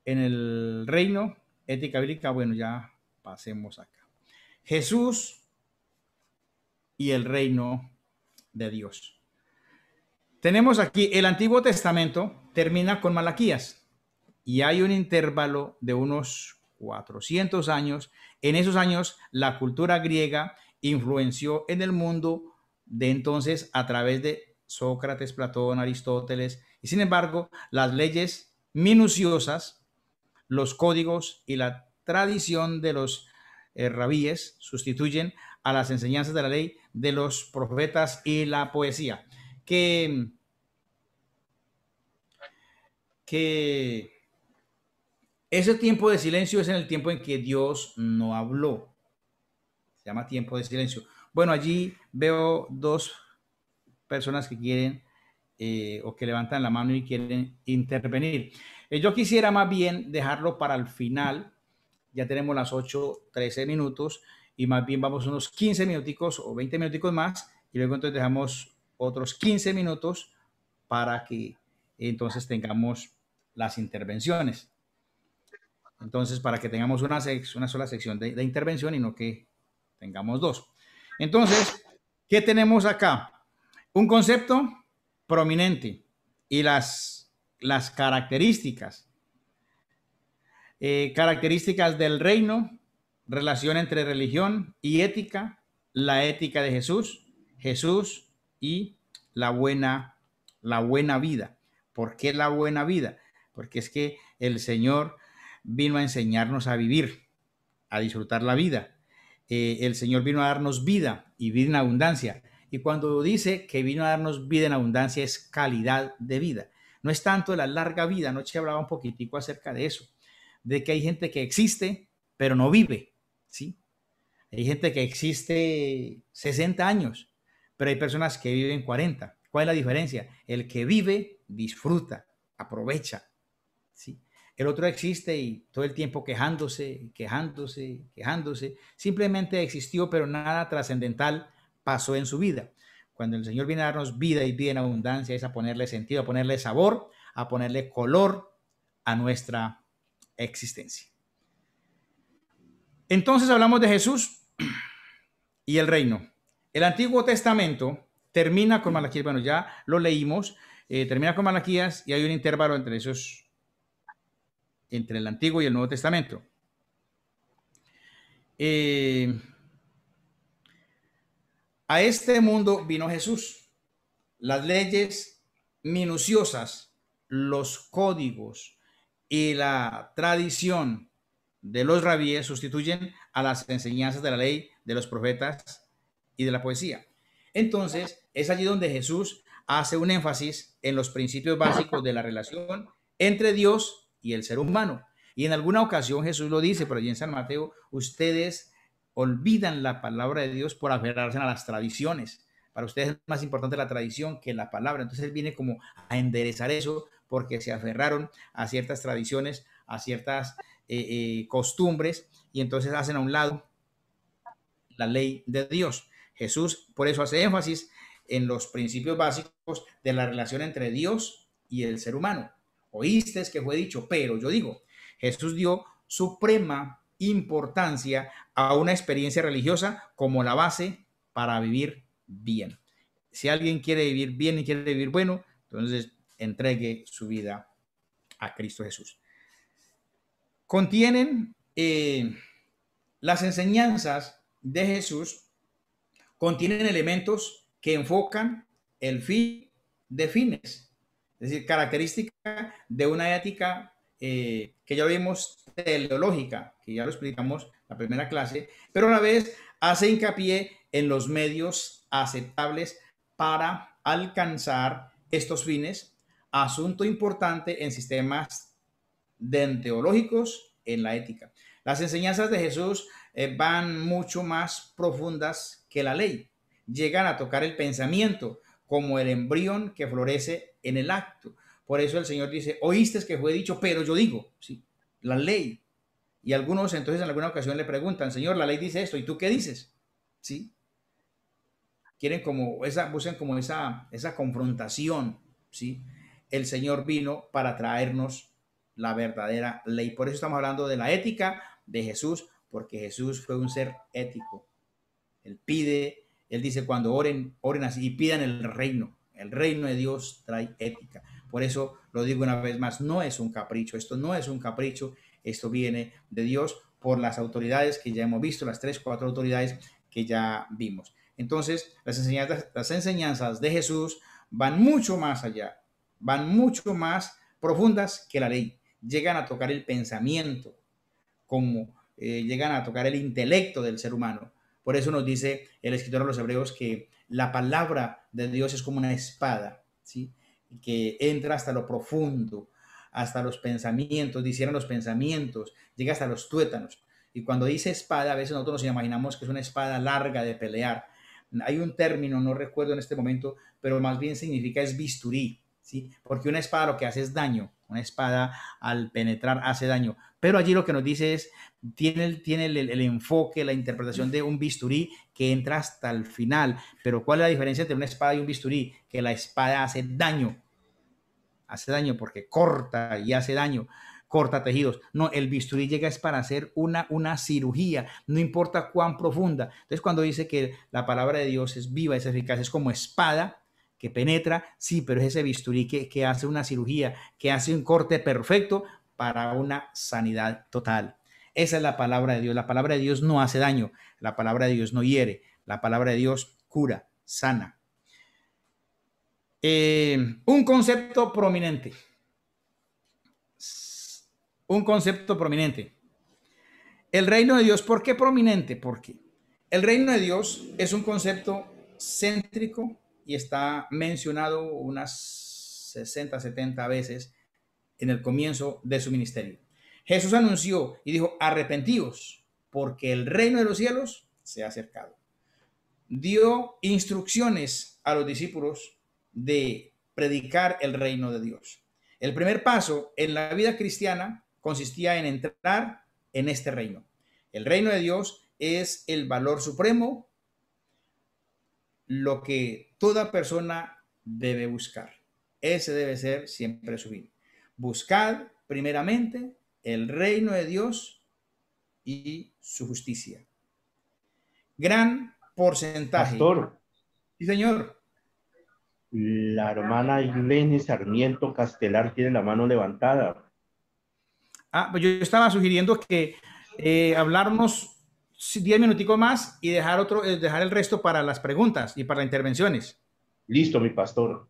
en el reino, ética bíblica. Bueno, ya pasemos acá. Jesús y el reino de Dios. Tenemos aquí el Antiguo Testamento, termina con Malaquías y hay un intervalo de unos 400 años. En esos años la cultura griega influenció en el mundo de entonces a través de Sócrates, Platón, Aristóteles, y sin embargo las leyes minuciosas, los códigos y la tradición de los rabíes sustituyen a las enseñanzas de la ley de los profetas y la poesía. Que ese tiempo de silencio es en el tiempo en que Dios no habló. Se llama tiempo de silencio. Bueno, allí veo dos personas que quieren o que levantan la mano y quieren intervenir. Yo quisiera más bien dejarlo para el final. Ya tenemos las 8:13 minutos y más bien vamos unos 15 minuticos o 20 minuticos más y luego entonces dejamos otros 15 minutos para que entonces tengamos las intervenciones. Entonces, para que tengamos una sola sección de intervención y no que tengamos dos. Entonces, ¿qué tenemos acá? Un concepto prominente y las características. Características del reino, relación entre religión y ética, la ética de Jesús, Jesús y la buena vida. ¿Por qué la buena vida? Porque es que el Señor vino a enseñarnos a vivir, a disfrutar la vida. El Señor vino a darnos vida y vida en abundancia. Y cuando dice que vino a darnos vida en abundancia es calidad de vida. No es tanto la larga vida. Anoche hablaba un poquitico acerca de eso, de que hay gente que existe pero no vive, ¿sí? Hay gente que existe 60 años, pero hay personas que viven 40. ¿Cuál es la diferencia? El que vive disfruta, aprovecha, ¿sí? El otro existe y todo el tiempo quejándose, simplemente existió, pero nada trascendental pasó en su vida. Cuando el Señor viene a darnos vida y vida en abundancia, es a ponerle sentido, a ponerle sabor, a ponerle color a nuestra existencia. Entonces hablamos de Jesús y el reino. El Antiguo Testamento termina con Malaquías, bueno, ya lo leímos, termina con Malaquías y hay un intervalo entre el Antiguo y el Nuevo Testamento. A este mundo vino Jesús. Las leyes minuciosas, los códigos y la tradición de los rabíes sustituyen a las enseñanzas de la ley, de los profetas y de la poesía. Entonces, es allí donde Jesús hace un énfasis en los principios básicos de la relación entre Dios y el ser humano. Y en alguna ocasión Jesús lo dice, por allí en San Mateo, ustedes olvidan la palabra de Dios por aferrarse a las tradiciones. Para ustedes es más importante la tradición que la palabra. Entonces él viene como a enderezar eso porque se aferraron a ciertas tradiciones, a ciertas costumbres y entonces hacen a un lado la ley de Dios. Jesús por eso hace énfasis en los principios básicos de la relación entre Dios y el ser humano. Oíste que fue dicho, pero yo digo, Jesús dio suprema importancia a una experiencia religiosa como la base para vivir bien. Si alguien quiere vivir bien y quiere vivir bueno, entonces entregue su vida a Cristo Jesús. Contienen las enseñanzas de Jesús, contienen elementos que enfocan el fin de fines, es decir, característica de una ética que ya vimos teleológica, que ya lo explicamos en la primera clase, pero a la vez hace hincapié en los medios aceptables para alcanzar estos fines, asunto importante en sistemas deontológicos en la ética. Las enseñanzas de Jesús van mucho más profundas que la ley. Llegan a tocar el pensamiento como el embrión que florece en el acto. Por eso el Señor dice, oíste que fue dicho, pero yo digo, ¿sí? La ley. Y algunos entonces en alguna ocasión le preguntan, Señor, la ley dice esto, ¿y tú qué dices? ¿Sí? Quieren como buscan como esa confrontación, ¿sí? El Señor vino para traernos la verdadera ley. Por eso estamos hablando de la ética de Jesús, porque Jesús fue un ser ético. Él pide, él dice, cuando oren, oren así y pidan el reino. El reino de Dios trae ética. Por eso lo digo una vez más, no es un capricho, esto no es un capricho, esto viene de Dios por las autoridades que ya hemos visto, las 3, 4 autoridades que ya vimos. Entonces, las enseñanzas de Jesús van mucho más allá, van mucho más profundas que la ley. Llegan a tocar el pensamiento, como llegan a tocar el intelecto del ser humano. Por eso nos dice el escritor de los Hebreos que la palabra de Dios es como una espada, ¿sí? Que entra hasta lo profundo, hasta los pensamientos, disciernen los pensamientos, llega hasta los tuétanos. Y cuando dice espada, a veces nosotros nos imaginamos que es una espada larga de pelear. Hay un término, no recuerdo en este momento, pero más bien significa es bisturí, ¿sí? Porque una espada lo que hace es daño. Una espada al penetrar hace daño. Pero allí lo que nos dice es, tiene el enfoque, la interpretación de un bisturí que entra hasta el final. Pero ¿cuál es la diferencia entre una espada y un bisturí? Que la espada hace daño porque corta y hace daño, corta tejidos. No, el bisturí llega es para hacer una cirugía, no importa cuán profunda. Entonces cuando dice que la palabra de Dios es viva, es eficaz, es como espada que penetra, sí, pero es ese bisturí que hace una cirugía, que hace un corte perfecto para una sanidad total. Esa es la palabra de Dios. La palabra de Dios no hace daño, la palabra de Dios no hiere, la palabra de Dios cura, sana. Un concepto prominente. Un concepto prominente. El reino de Dios, ¿por qué prominente? Porque el reino de Dios es un concepto céntrico y está mencionado unas 60, 70 veces en el comienzo de su ministerio. Jesús anunció y dijo, arrepentíos, porque el reino de los cielos se ha acercado. Dio instrucciones a los discípulos de predicar el reino de Dios. El primer paso en la vida cristiana consistía en entrar en este reino. El reino de Dios es el valor supremo, lo que toda persona debe buscar. Ese debe ser siempre su fin. Buscad primeramente el reino de Dios y su justicia. Gran porcentaje. Pastor, Sí, señor. la hermana Irene Sarmiento Castelar tiene la mano levantada. Pues yo estaba sugiriendo que hablarnos 10 minuticos más y dejar el resto para las preguntas y para las intervenciones. Listo, mi pastor.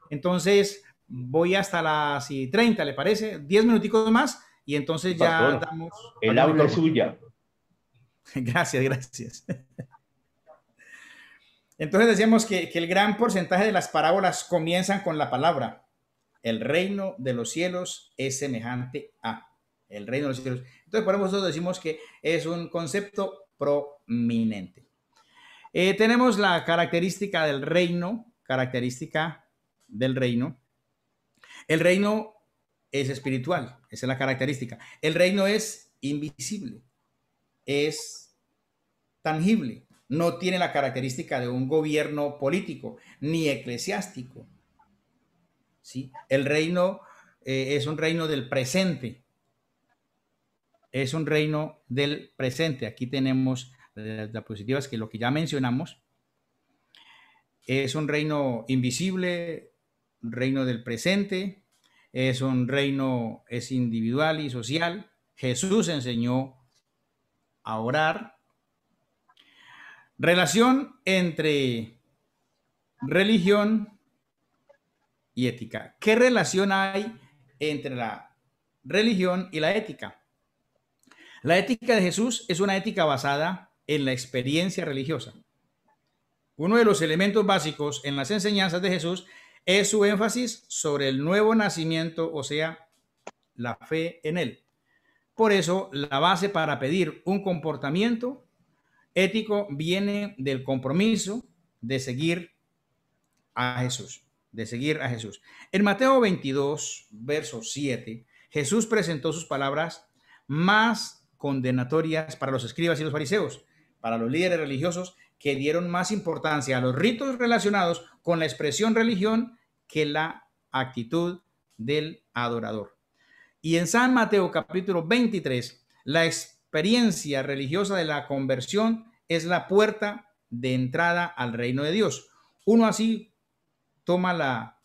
Entonces, voy hasta las 30, ¿le parece? 10 minuticos más y entonces Mi ya pastor, damos el el aula es micrófono. suya. Gracias, gracias. Entonces decíamos que el gran porcentaje de las parábolas comienzan con la palabra. El reino de los cielos es semejante a. El reino de los cielos. Entonces, por eso nosotros decimos que es un concepto prominente. Tenemos la característica del reino, característica del reino. El reino es espiritual, esa es la característica. El reino es invisible, es tangible, no tiene la característica de un gobierno político ni eclesiástico. ¿Sí? El reino es un reino del presente, es un reino del presente. Aquí tenemos las diapositivas que lo que ya mencionamos. Es un reino invisible, un reino del presente, es un reino, es individual y social. Jesús enseñó a orar. Relación entre religión y ética. ¿Qué relación hay entre la religión y la ética? La ética de Jesús es una ética basada en la experiencia religiosa. Uno de los elementos básicos en las enseñanzas de Jesús es su énfasis sobre el nuevo nacimiento, o sea, la fe en él. Por eso, la base para pedir un comportamiento ético viene del compromiso de seguir a Jesús, de seguir a Jesús. En Mateo 22, verso 7, Jesús presentó sus palabras más condenatorias para los escribas y los fariseos, para los líderes religiosos que dieron más importancia a los ritos relacionados con la expresión religión que la actitud del adorador. Y en San Mateo capítulo 23, la experiencia religiosa de la conversión es la puerta de entrada al reino de Dios. Uno así toma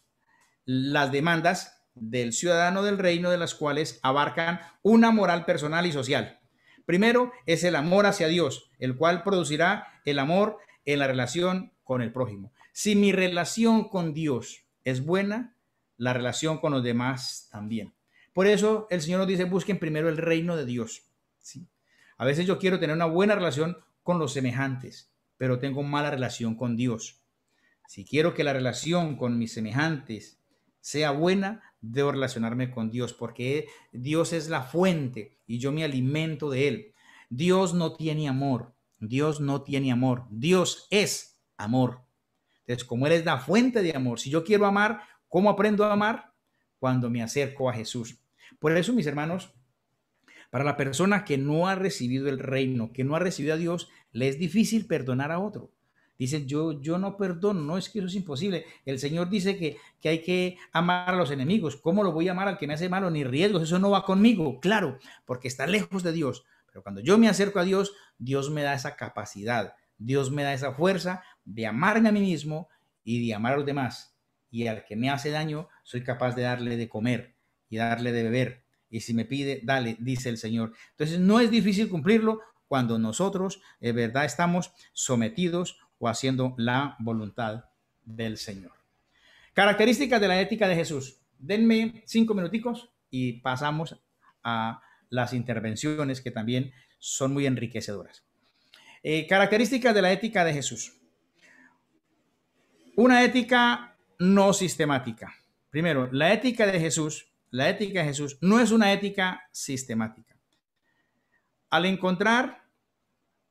las demandas del ciudadano del reino, de las cuales abarcan una moral personal y social. Primero es el amor hacia Dios, el cual producirá el amor en la relación con el prójimo. Si mi relación con Dios es buena, la relación con los demás también. Por eso el Señor nos dice, busquen primero el reino de Dios. ¿Sí? A veces yo quiero tener una buena relación con los semejantes, pero tengo mala relación con Dios. Si quiero que la relación con mis semejantes sea buena, debo relacionarme con Dios, porque Dios es la fuente y yo me alimento de Él. Dios no tiene amor, Dios no tiene amor, Dios es amor. Entonces, como Él es la fuente de amor, si yo quiero amar, ¿cómo aprendo a amar? Cuando me acerco a Jesús. Por eso, mis hermanos, para la persona que no ha recibido el reino, que no ha recibido a Dios, le es difícil perdonar a otro. Dicen, yo no perdono, no, es que eso es imposible. El Señor dice que hay que amar a los enemigos. ¿Cómo lo voy a amar al que me hace malo? Ni riesgos, eso no va conmigo. Claro, porque está lejos de Dios. Pero cuando yo me acerco a Dios, Dios me da esa capacidad, Dios me da esa fuerza de amarme a mí mismo y de amar a los demás. Y al que me hace daño, soy capaz de darle de comer y darle de beber. Y si me pide, dale, dice el Señor. Entonces no es difícil cumplirlo cuando nosotros, de verdad, estamos sometidos o haciendo la voluntad del Señor. Características de la ética de Jesús. Denme 5 minuticos y pasamos a las intervenciones que también son muy enriquecedoras. Características de la ética de Jesús. Una ética no sistemática. Primero, la ética de Jesús no es una ética sistemática. Al encontrar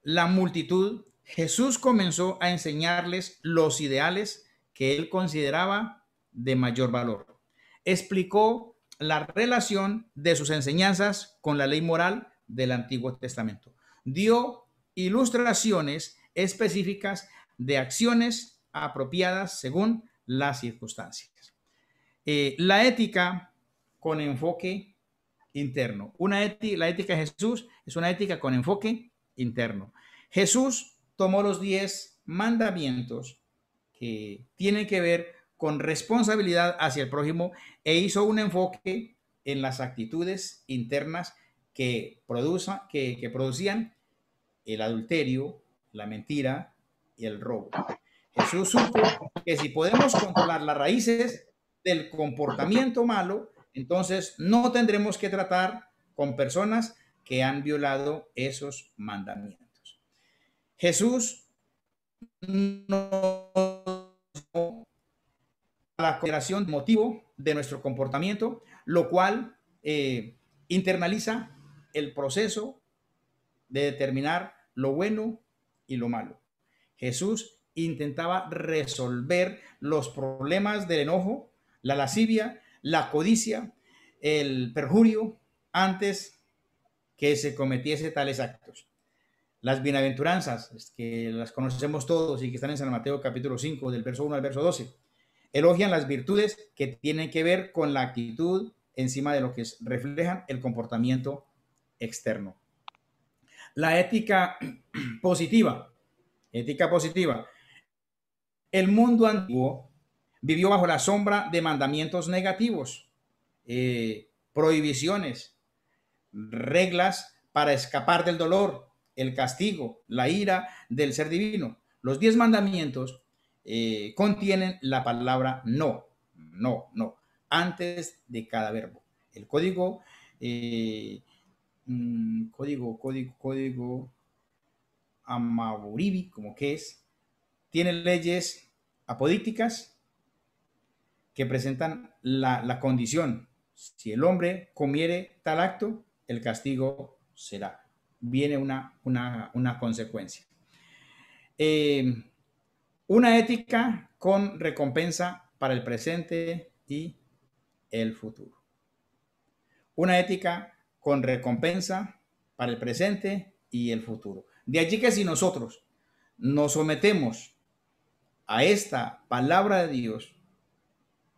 la multitud, Jesús comenzó a enseñarles los ideales que él consideraba de mayor valor. Explicó la relación de sus enseñanzas con la ley moral del Antiguo Testamento. Dio ilustraciones específicas de acciones apropiadas según las circunstancias. La ética con enfoque interno. La ética de Jesús es una ética con enfoque interno. Jesús tomó los 10 mandamientos que tienen que ver con responsabilidad hacia el prójimo e hizo un enfoque en las actitudes internas que producían el adulterio, la mentira y el robo. Jesús supo que si podemos controlar las raíces del comportamiento malo, entonces no tendremos que tratar con personas que han violado esos mandamientos. Jesús nos dio la consideración motivo de nuestro comportamiento, lo cual internaliza el proceso de determinar lo bueno y lo malo. Jesús intentaba resolver los problemas del enojo, la lascivia, la codicia, el perjurio, antes que se cometiese tales actos. Las bienaventuranzas, que las conocemos todos y que están en San Mateo capítulo 5, del verso 1 al verso 12, elogian las virtudes que tienen que ver con la actitud encima de lo que reflejan el comportamiento externo. La ética positiva. Ética positiva. El mundo antiguo vivió bajo la sombra de mandamientos negativos, prohibiciones, reglas para escapar del dolor, el castigo, la ira del ser divino. Los 10 mandamientos contienen la palabra no, no, no, antes de cada verbo. El código, código Hammurabi, como que es, tiene leyes apodícticas que presentan la condición. Si el hombre comiere tal acto, el castigo será. Viene una consecuencia. Una ética con recompensa para el presente y el futuro. Una ética con recompensa para el presente y el futuro. De allí que si nosotros nos sometemos a esta palabra de Dios,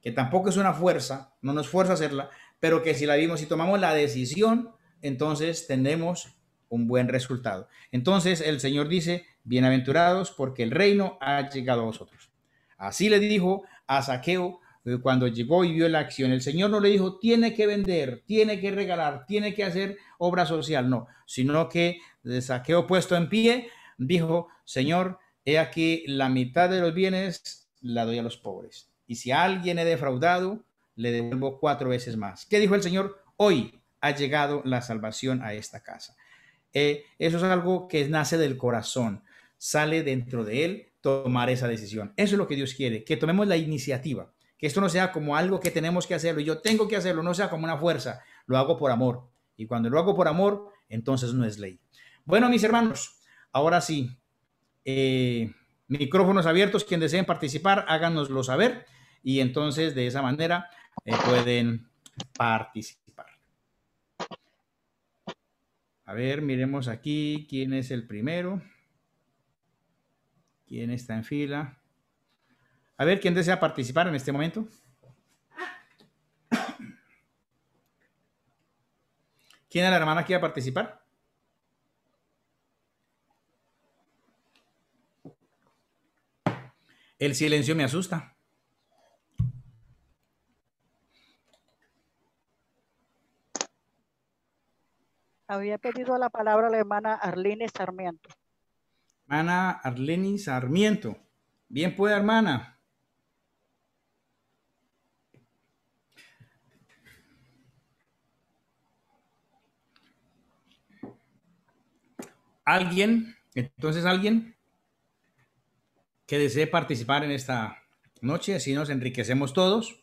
que tampoco es una fuerza, no nos fuerza a hacerla, pero que si la vimos y tomamos la decisión, entonces tendremos un buen resultado. Entonces el Señor dice, bienaventurados porque el reino ha llegado a vosotros. Así le dijo a Zaqueo cuando llegó y vio la acción. El Señor no le dijo, tiene que vender, tiene que regalar, tiene que hacer obra social, no, sino que Zaqueo puesto en pie, dijo, Señor, he aquí la mitad de los bienes la doy a los pobres. Y si a alguien he defraudado, le devuelvo 4 veces más. ¿Qué dijo el Señor? Hoy ha llegado la salvación a esta casa. Eso es algo que nace del corazón, sale dentro de él tomar esa decisión. Eso es lo que Dios quiere, que tomemos la iniciativa, que esto no sea como algo que tenemos que hacerlo y yo tengo que hacerlo, no sea como una fuerza, lo hago por amor. Y cuando lo hago por amor, entonces no es ley. Bueno, mis hermanos, ahora sí, micrófonos abiertos, quien deseen participar, háganoslo saber y entonces de esa manera pueden participar. A ver, miremos aquí quién es el primero. ¿Quién está en fila? A ver, ¿quién desea participar en este momento? ¿Quién es la hermana que quiere participar? El silencio me asusta. Había pedido la palabra la hermana Arlene Sarmiento. Hermana Arlene Sarmiento. Bien puede, hermana. ¿Alguien? Entonces, ¿alguien que desee participar en esta noche? Así nos enriquecemos todos.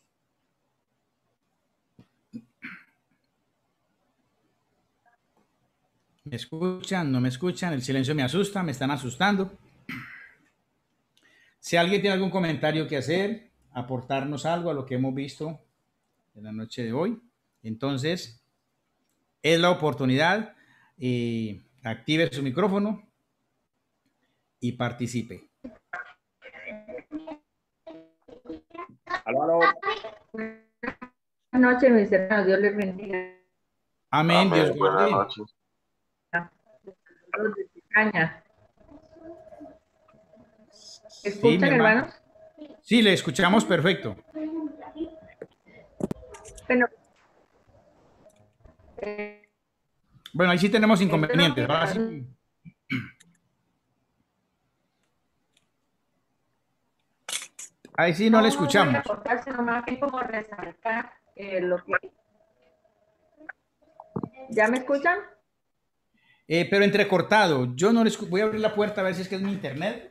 ¿Me escuchan? ¿No me escuchan? El silencio me asusta, me están asustando. Si alguien tiene algún comentario que hacer, aportarnos algo a lo que hemos visto en la noche de hoy, entonces es la oportunidad. Active su micrófono y participe. Aló, aló. Buenas noches, mis hermanos. Dios les bendiga. Amén. Amén. Dios Buenas guarde. noches. De Picaña. Sí, ¿Escuchan, mi hermano. hermanos? Sí, le escuchamos perfecto. Bueno, Bueno, ahí sí tenemos inconvenientes. Ahora sí. Ahí sí no le escuchamos. No voy a cortar, sino más bien como resaltar lo que... ¿Ya me escuchan? Pero entrecortado. Yo no le voy a abrir la puerta a ver si es que es mi internet.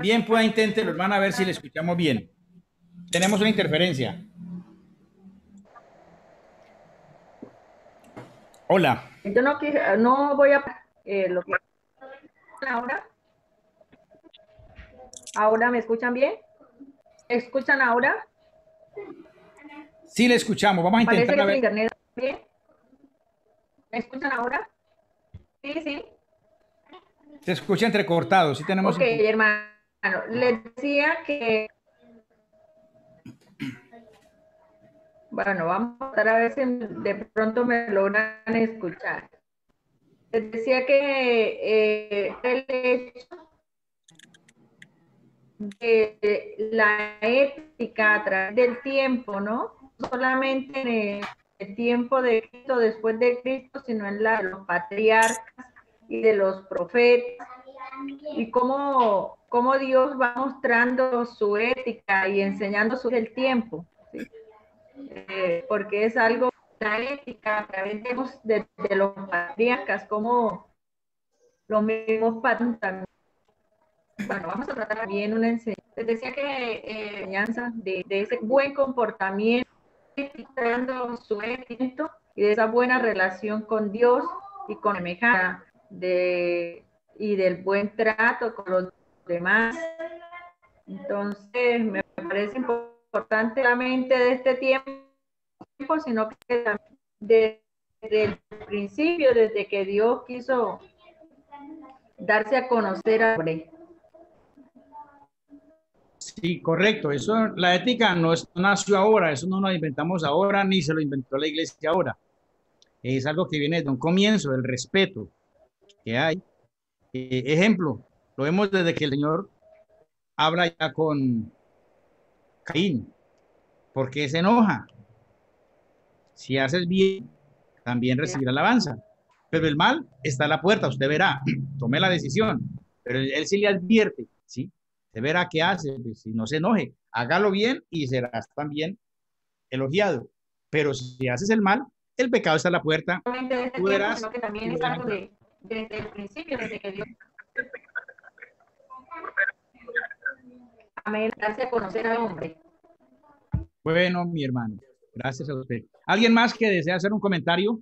Bien, pueda inténtelo, hermana, a ver si le escuchamos bien. Tenemos una interferencia. Hola. Yo no voy a lo que ahora. ¿Ahora me escuchan bien? ¿Me escuchan ahora? Sí, le escuchamos. Vamos a Parece intentar que a es el ver. internet bien. ¿Me escuchan ahora? Sí, sí. Se escucha entrecortado. Sí tenemos. Ok, hermano. Les decía que, bueno, vamos a tratar a ver si de pronto me logran escuchar. Les decía que el hecho de la ética a través del tiempo, ¿no? No solamente en el tiempo de Cristo, después de Cristo, sino en la de los patriarcas y de los profetas, y cómo Dios va mostrando su ética y enseñando sobre el tiempo, ¿sí? Porque es algo, la ética a través de los patriarcas, como los mismos patriarcas. Bueno, vamos a tratar bien una enseñanza. Les decía que enseñanza de ese buen comportamiento, dando su éxito y de esa buena relación con Dios y con semejante y del buen trato con los demás. Entonces, me parece importante la mente de este tiempo, sino que también desde el principio, desde que Dios quiso darse a conocer a hombre. Sí, correcto. Eso, la ética no nació ahora, eso no lo inventamos ahora, ni se lo inventó la iglesia ahora. Es algo que viene desde un comienzo, el respeto que hay. Ejemplo, lo vemos desde que el Señor habla ya con Caín. ¿Por qué se enoja? Si haces bien, también recibirá alabanza. Pero el mal está a la puerta, usted verá, tome la decisión. Pero él sí le advierte, ¿sí? Usted verá qué hace, pues, si no se enoje, hágalo bien y serás también elogiado. Pero si haces el mal, el pecado está a la puerta, No solamente de este tú tiempo, verás sino que también y es verás. algo desde el principio, desde que Dios amén, darse a conocer al hombre. Bueno, mi hermano, gracias a usted. ¿Alguien más que desea hacer un comentario?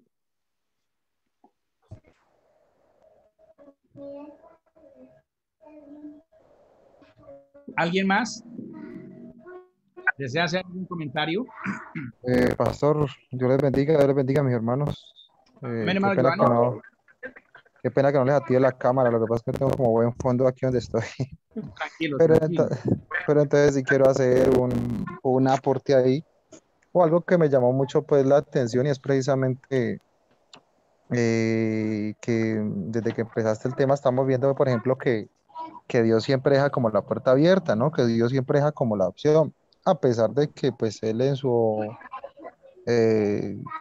¿Alguien más desea hacer un comentario? Pastor, Dios les bendiga, mis hermanos. Amén, Qué hermano pena que Giovanni. no, qué pena que no les active la cámara. Lo que pasa es que tengo como buen fondo aquí donde estoy. Tranquilo, Pero, tranquilo. pero entonces sí quiero hacer un aporte ahí, o algo que me llamó mucho pues la atención y es precisamente que desde que empezaste el tema estamos viendo, por ejemplo, que Dios siempre deja como la puerta abierta, ¿no? Que Dios siempre deja como la opción, a pesar de que pues Él en su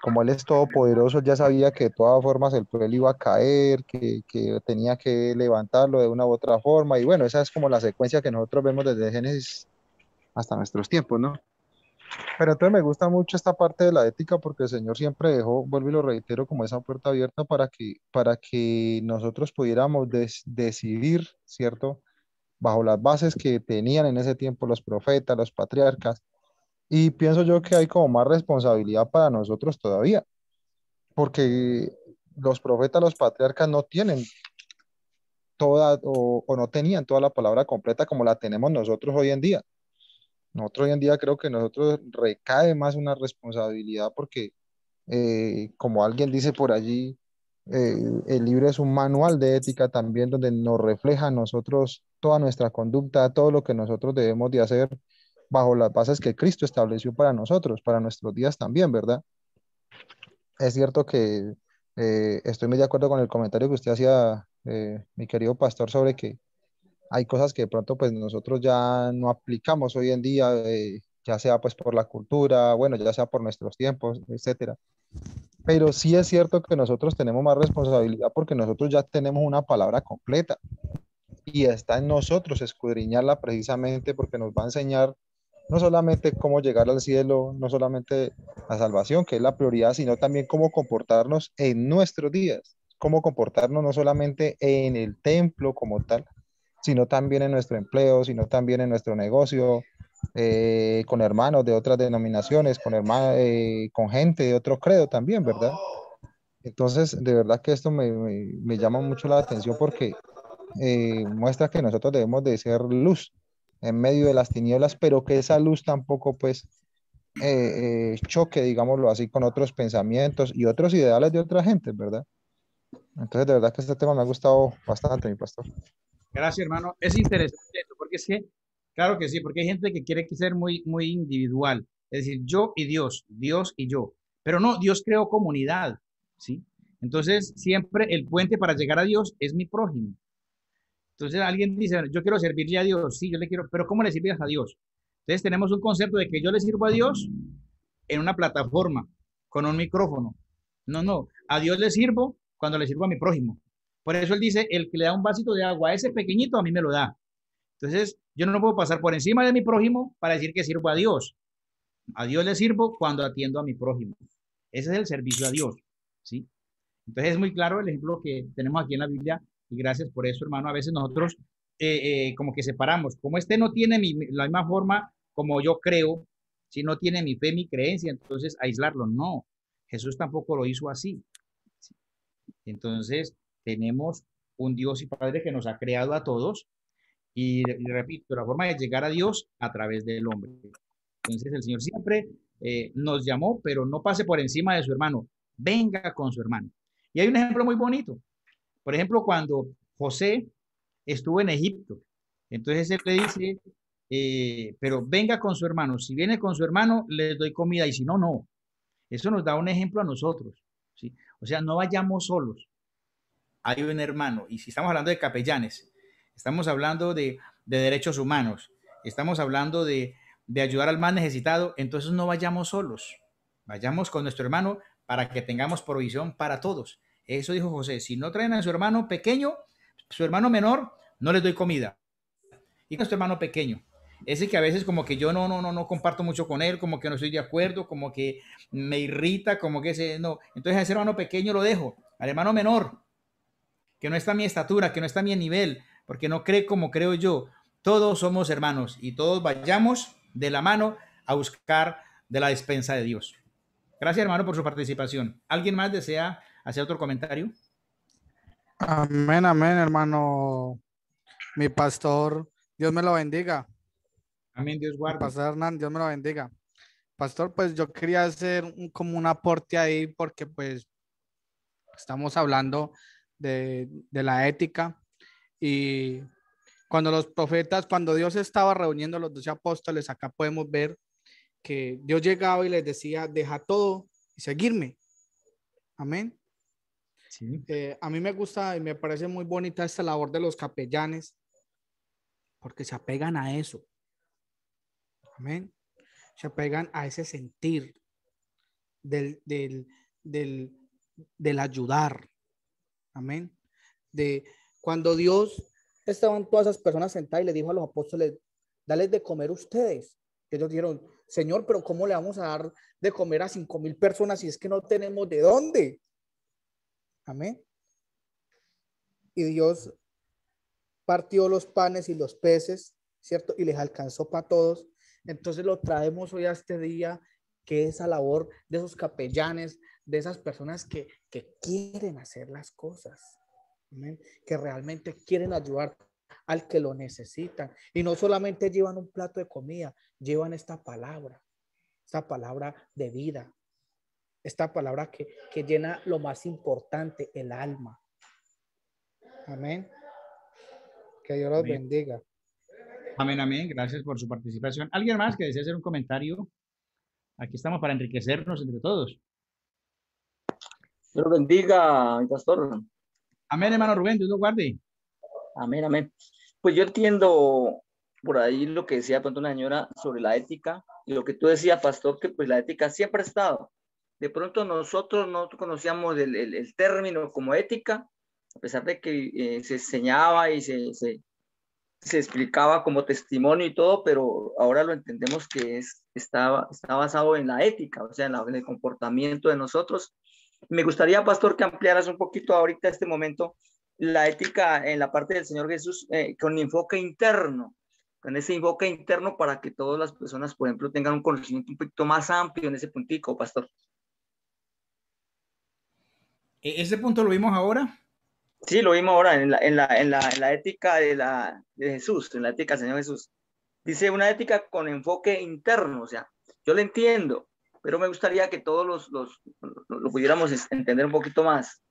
como él es todopoderoso, ya sabía que de todas formas el pueblo iba a caer, que tenía que levantarlo de una u otra forma. Y bueno, esa es como la secuencia que nosotros vemos desde Génesis hasta nuestros tiempos, ¿no? Pero entonces me gusta mucho esta parte de la ética porque el Señor siempre dejó, vuelvo y lo reitero, como esa puerta abierta para que nosotros pudiéramos decidir, ¿cierto? Bajo las bases que tenían en ese tiempo los profetas, los patriarcas. Y pienso yo que hay como más responsabilidad para nosotros todavía porque los profetas, los patriarcas no tienen toda o no tenían toda la palabra completa como la tenemos nosotros hoy en día. Nosotros hoy en día creo que nosotros recae más una responsabilidad porque, como alguien dice por allí, el libro es un manual de ética también donde nos refleja a nosotros toda nuestra conducta, todo lo que nosotros debemos de hacer bajo las bases que Cristo estableció para nosotros, para nuestros días también, ¿verdad? Es cierto que estoy muy de acuerdo con el comentario que usted hacía, mi querido pastor, sobre que hay cosas que de pronto pues nosotros ya no aplicamos hoy en día, ya sea pues por la cultura, bueno, ya sea por nuestros tiempos, etcétera. Pero sí es cierto que nosotros tenemos más responsabilidad porque nosotros ya tenemos una palabra completa y está en nosotros escudriñarla precisamente porque nos va a enseñar no solamente cómo llegar al cielo, no solamente la salvación, que es la prioridad, sino también cómo comportarnos en nuestros días, cómo comportarnos no solamente en el templo como tal, sino también en nuestro empleo, sino también en nuestro negocio, con hermanos de otras denominaciones, con gente de otro credo también, ¿verdad? Entonces, de verdad que esto me llama mucho la atención porque muestra que nosotros debemos de ser luz en medio de las tinieblas, pero que esa luz tampoco pues choque, digámoslo así, con otros pensamientos y otros ideales de otra gente, ¿verdad? Entonces, de verdad que este tema me ha gustado bastante, mi pastor. Gracias, hermano. Es interesante esto, porque es que, claro que sí, porque hay gente que quiere que ser muy, muy individual. Es decir, yo y Dios y yo. Pero no, Dios creó comunidad, ¿sí? Entonces, siempre el puente para llegar a Dios es mi prójimo. Entonces, alguien dice, yo quiero servirle a Dios, sí, yo le quiero, pero ¿cómo le sirves a Dios? Entonces, tenemos un concepto de que yo le sirvo a Dios en una plataforma, con un micrófono. No, no, a Dios le sirvo cuando le sirvo a mi prójimo. Por eso él dice, el que le da un vasito de agua a ese pequeñito, a mí me lo da. Entonces, yo no puedo pasar por encima de mi prójimo para decir que sirvo a Dios. A Dios le sirvo cuando atiendo a mi prójimo. Ese es el servicio a Dios, ¿sí? Entonces, es muy claro el ejemplo que tenemos aquí en la Biblia y gracias por eso, hermano. A veces nosotros como que separamos. Como este no tiene la misma forma como yo creo, si no tiene mi fe, mi creencia, entonces aislarlo. No, Jesús tampoco lo hizo así. ¿Sí? Entonces, tenemos un Dios y Padre que nos ha creado a todos y repito, la forma de llegar a Dios a través del hombre. Entonces, el Señor siempre nos llamó, pero no pase por encima de su hermano, venga con su hermano. Y hay un ejemplo muy bonito. Por ejemplo, cuando José estuvo en Egipto, entonces él le dice, pero venga con su hermano. Si viene con su hermano, les doy comida y si no, no. Eso nos da un ejemplo a nosotros, ¿sí? O sea, no vayamos solos. Hay un hermano. Y si estamos hablando de capellanes, estamos hablando de derechos humanos, estamos hablando de ayudar al más necesitado, entonces no vayamos solos. Vayamos con nuestro hermano para que tengamos provisión para todos. Eso dijo José. Si no traen a su hermano pequeño, su hermano menor, no les doy comida. Y nuestro hermano pequeño, ese que a veces como que yo no comparto mucho con él, como que no estoy de acuerdo, como que me irrita, como que ese, no. Entonces a ese hermano pequeño lo dejo. Al hermano menor, que no está a mi estatura, que no está a mi nivel, porque no cree como creo yo. Todos somos hermanos y todos vayamos de la mano a buscar de la despensa de Dios. Gracias, hermano, por su participación. ¿Alguien más desea hacer otro comentario? Amén, amén, hermano. Mi pastor, Dios me lo bendiga. Amén, Dios Mi guarde. pastor Hernán, Dios me lo bendiga. Pastor, pues yo quería hacer como un aporte ahí porque pues estamos hablando de la ética y cuando los profetas, cuando Dios estaba reuniendo a los 12 apóstoles, acá podemos ver que Dios llegaba y les decía, deja todo y seguirme. Amén. Sí. A mí me gusta y me parece muy bonita esta labor de los capellanes porque se apegan a eso. Amén. Se apegan a ese sentir del ayudar. Amén. De cuando Dios estaban todas esas personas sentadas y le dijo a los apóstoles, dales de comer ustedes. Ellos dijeron, Señor, pero ¿cómo le vamos a dar de comer a 5,000 personas si es que no tenemos de dónde? Amén. Y Dios partió los panes y los peces, ¿cierto? Y les alcanzó para todos. Entonces lo traemos hoy a este día, que esa labor de esos capellanes, de esas personas que quieren hacer las cosas, ¿amén? Que realmente quieren ayudar al que lo necesitan. Y no solamente llevan un plato de comida, llevan esta palabra de vida, esta palabra que llena lo más importante, el alma. Amén. Que Dios los bendiga. Amén, amén. Gracias por su participación. ¿Alguien más que desea hacer un comentario? Aquí estamos para enriquecernos entre todos. Dios lo bendiga, mi pastor. Amén, hermano Rubén, Dios lo guarde. Amén, amén. Pues yo entiendo por ahí lo que decía pronto una señora sobre la ética y lo que tú decías, pastor, que pues la ética siempre ha estado. De pronto nosotros no conocíamos el término como ética, a pesar de que se enseñaba y se explicaba como testimonio y todo, pero ahora lo entendemos que está basado en la ética, o sea, en el comportamiento de nosotros. Me gustaría, pastor, que ampliaras un poquito ahorita este momento la ética en la parte del Señor Jesús con enfoque interno. con ese enfoque interno para que todas las personas, por ejemplo, tengan un conocimiento un poquito más amplio en ese puntico, pastor. ¿Ese punto lo vimos ahora? Sí, lo vimos ahora en la ética de Jesús, en la ética del Señor Jesús. Dice una ética con enfoque interno, o sea, yo lo entiendo, pero me gustaría que todos lo pudiéramos entender un poquito más.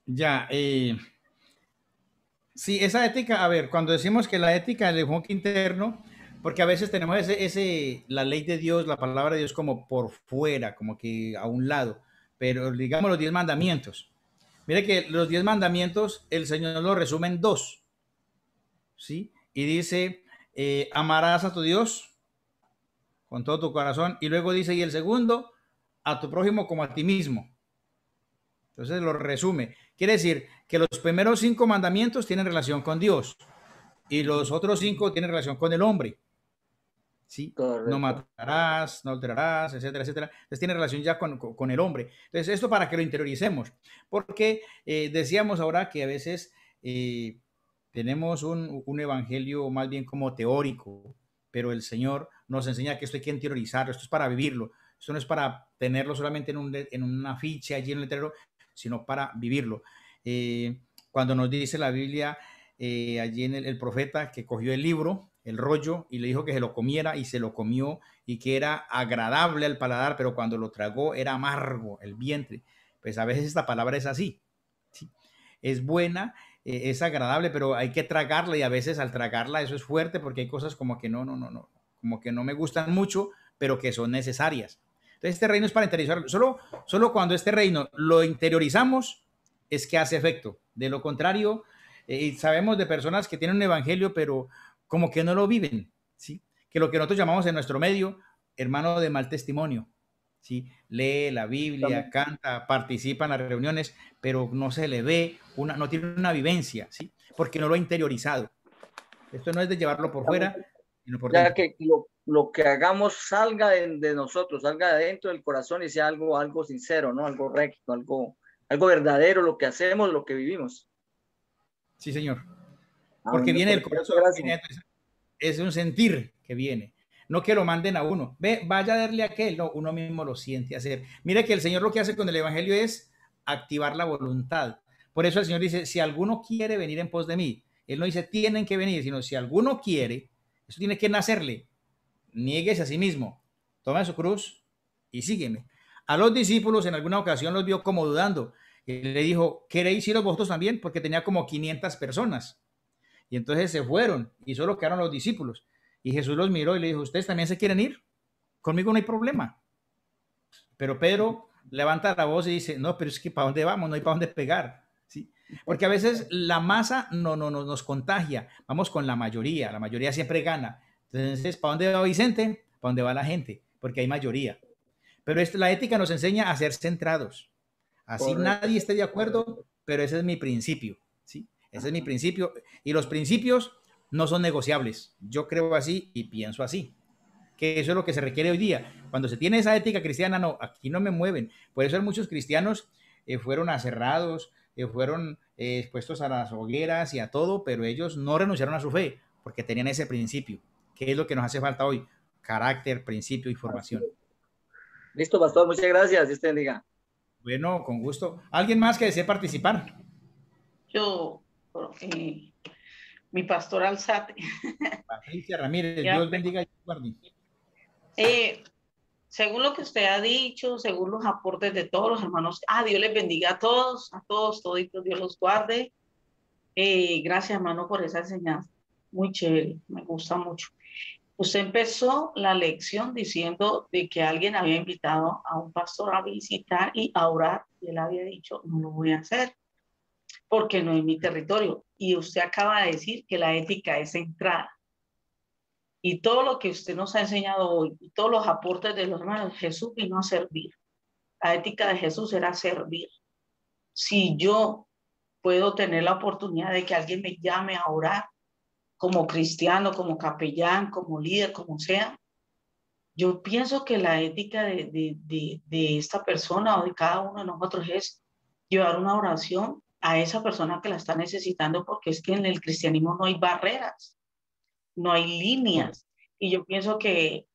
Ya, sí, esa ética, a ver, cuando decimos que la ética del enfoque interno, porque a veces tenemos la ley de Dios, la palabra de Dios como por fuera, como que a un lado, pero digamos los 10 mandamientos. Mire que los 10 mandamientos el Señor los resume en 2, ¿sí? Y dice, amarás a tu Dios con todo tu corazón, y luego dice, y el segundo, a tu prójimo como a ti mismo. Entonces lo resume. Quiere decir que los primeros 5 mandamientos tienen relación con Dios y los otros 5 tienen relación con el hombre. ¿Sí? Correcto. No matarás, no alterarás, etcétera, etcétera. Entonces tiene relación ya con el hombre. Entonces esto para que lo interioricemos. Porque decíamos ahora que a veces tenemos un evangelio más bien como teórico, pero el Señor nos enseña que esto hay que interiorizarlo, esto es para vivirlo. Esto no es para tenerlo solamente en una ficha allí en el letrero, sino para vivirlo. Cuando nos dice la Biblia, allí en el profeta que cogió el libro, el rollo, y le dijo que se lo comiera, y se lo comió, y que era agradable al paladar, pero cuando lo tragó era amargo el vientre. Pues a veces esta palabra es así, ¿sí? Es buena, es agradable, pero hay que tragarla, y a veces al tragarla eso es fuerte, porque hay cosas como que no, como que no me gustan mucho, pero que son necesarias. Entonces este reino es para interiorizarlo. Solo cuando este reino lo interiorizamos es que hace efecto. De lo contrario, sabemos de personas que tienen un evangelio, pero como que no lo viven, ¿sí? Que lo que nosotros llamamos en nuestro medio, hermano de mal testimonio, ¿sí? Lee la Biblia, canta, participa en las reuniones, pero no se le ve, no tiene una vivencia, ¿sí? Porque no lo ha interiorizado. Esto no es de llevarlo por fuera, sino por dentro. Ya que lo que hagamos salga de nosotros, salga de dentro del corazón y sea algo sincero, ¿no? Algo recto, algo verdadero, lo que hacemos, lo que vivimos. Sí, Señor. Porque viene del corazón, es un sentir que viene. No que lo manden a uno. Ve, vaya a darle a aquel. No, uno mismo lo siente hacer. Mire que el Señor lo que hace con el evangelio es activar la voluntad. Por eso el Señor dice, si alguno quiere venir en pos de mí, Él no dice tienen que venir, sino si alguno quiere, eso tiene que nacerle. Niéguese a sí mismo, tome su cruz y sígueme. A los discípulos en alguna ocasión los vio como dudando. Y le dijo, ¿queréis iros vosotros también? Porque tenía como 500 personas. Y entonces se fueron y solo quedaron los discípulos. Y Jesús los miró y le dijo, ¿ustedes también se quieren ir? Conmigo no hay problema. Pero Pedro levanta la voz y dice, no, pero es que ¿para dónde vamos? No hay para dónde pegar. ¿Sí? Porque a veces la masa no nos contagia. Vamos con la mayoría siempre gana. Entonces, ¿para dónde va Vicente? ¿Para dónde va la gente? Porque hay mayoría. Pero la ética nos enseña a ser centrados. Así correcto, nadie esté de acuerdo, pero ese es mi principio, ¿sí? Ese es mi principio. Y los principios no son negociables. Yo creo así y pienso así. Que eso es lo que se requiere hoy día. Cuando se tiene esa ética cristiana, no, aquí no me mueven. Por eso muchos cristianos fueron aserrados, fueron expuestos a las hogueras y a todo, pero ellos no renunciaron a su fe porque tenían ese principio. ¿Qué es lo que nos hace falta hoy? Carácter, principio y formación. Listo, pastor, muchas gracias. Dios te bendiga. Bueno, con gusto. ¿Alguien más que desee participar? Yo, mi pastor Alzate. Patricia Ramírez, Dios bendiga y guarde. Según lo que usted ha dicho, según los aportes de todos los hermanos, Dios les bendiga a todos, toditos, Dios los guarde. Gracias, hermano, por esa enseñanza. Muy chévere, me gusta mucho. Usted empezó la lección diciendo de que alguien había invitado a un pastor a visitar y a orar, y él había dicho, no lo voy a hacer, porque no es mi territorio. Y usted acaba de decir que la ética es centrada. Y todo lo que usted nos ha enseñado hoy, y todos los aportes de los hermanos, Jesús vino a servir. La ética de Jesús era servir. Si yo puedo tener la oportunidad de que alguien me llame a orar, como cristiano, como capellán, como líder, como sea, yo pienso que la ética de esta persona o de cada uno de nosotros es llevar una oración a esa persona que la está necesitando, porque es que en el cristianismo no hay barreras, no hay líneas. Y yo pienso que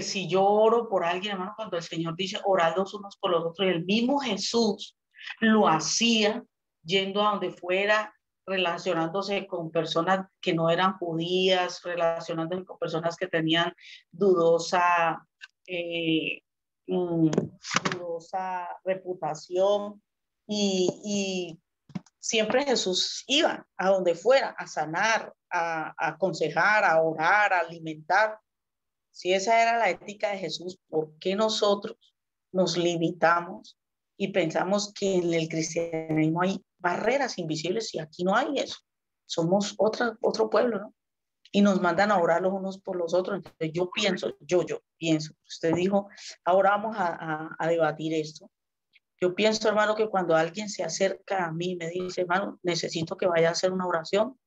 si yo oro por alguien, hermano, cuando el Señor dice orad los unos por los otros, y el mismo Jesús lo hacía yendo a donde fuera, relacionándose con personas que no eran judías, relacionándose con personas que tenían dudosa, eh, dudosa reputación, y siempre Jesús iba a donde fuera, a sanar, a aconsejar, a orar, a alimentar. Si esa era la ética de Jesús, ¿por qué nosotros nos limitamos y pensamos que en el cristianismo hay barreras invisibles y aquí no hay eso? Somos otro pueblo, ¿no? Y nos mandan a orar los unos por los otros. Entonces yo pienso, usted dijo, ahora vamos a debatir esto. Yo pienso, hermano, que cuando alguien se acerca a mí y me dice, hermano, necesito que vaya a hacer una oración,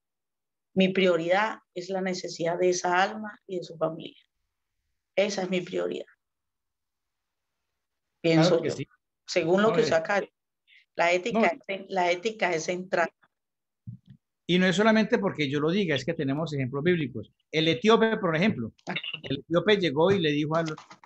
mi prioridad es la necesidad de esa alma y de su familia. Esa es mi prioridad. Pienso Claro que yo. sí. Según lo No, que saca, la no, ética es central. y no es solamente porque yo lo diga, es que tenemos ejemplos bíblicos. El etíope, por ejemplo, el etíope llegó y le dijo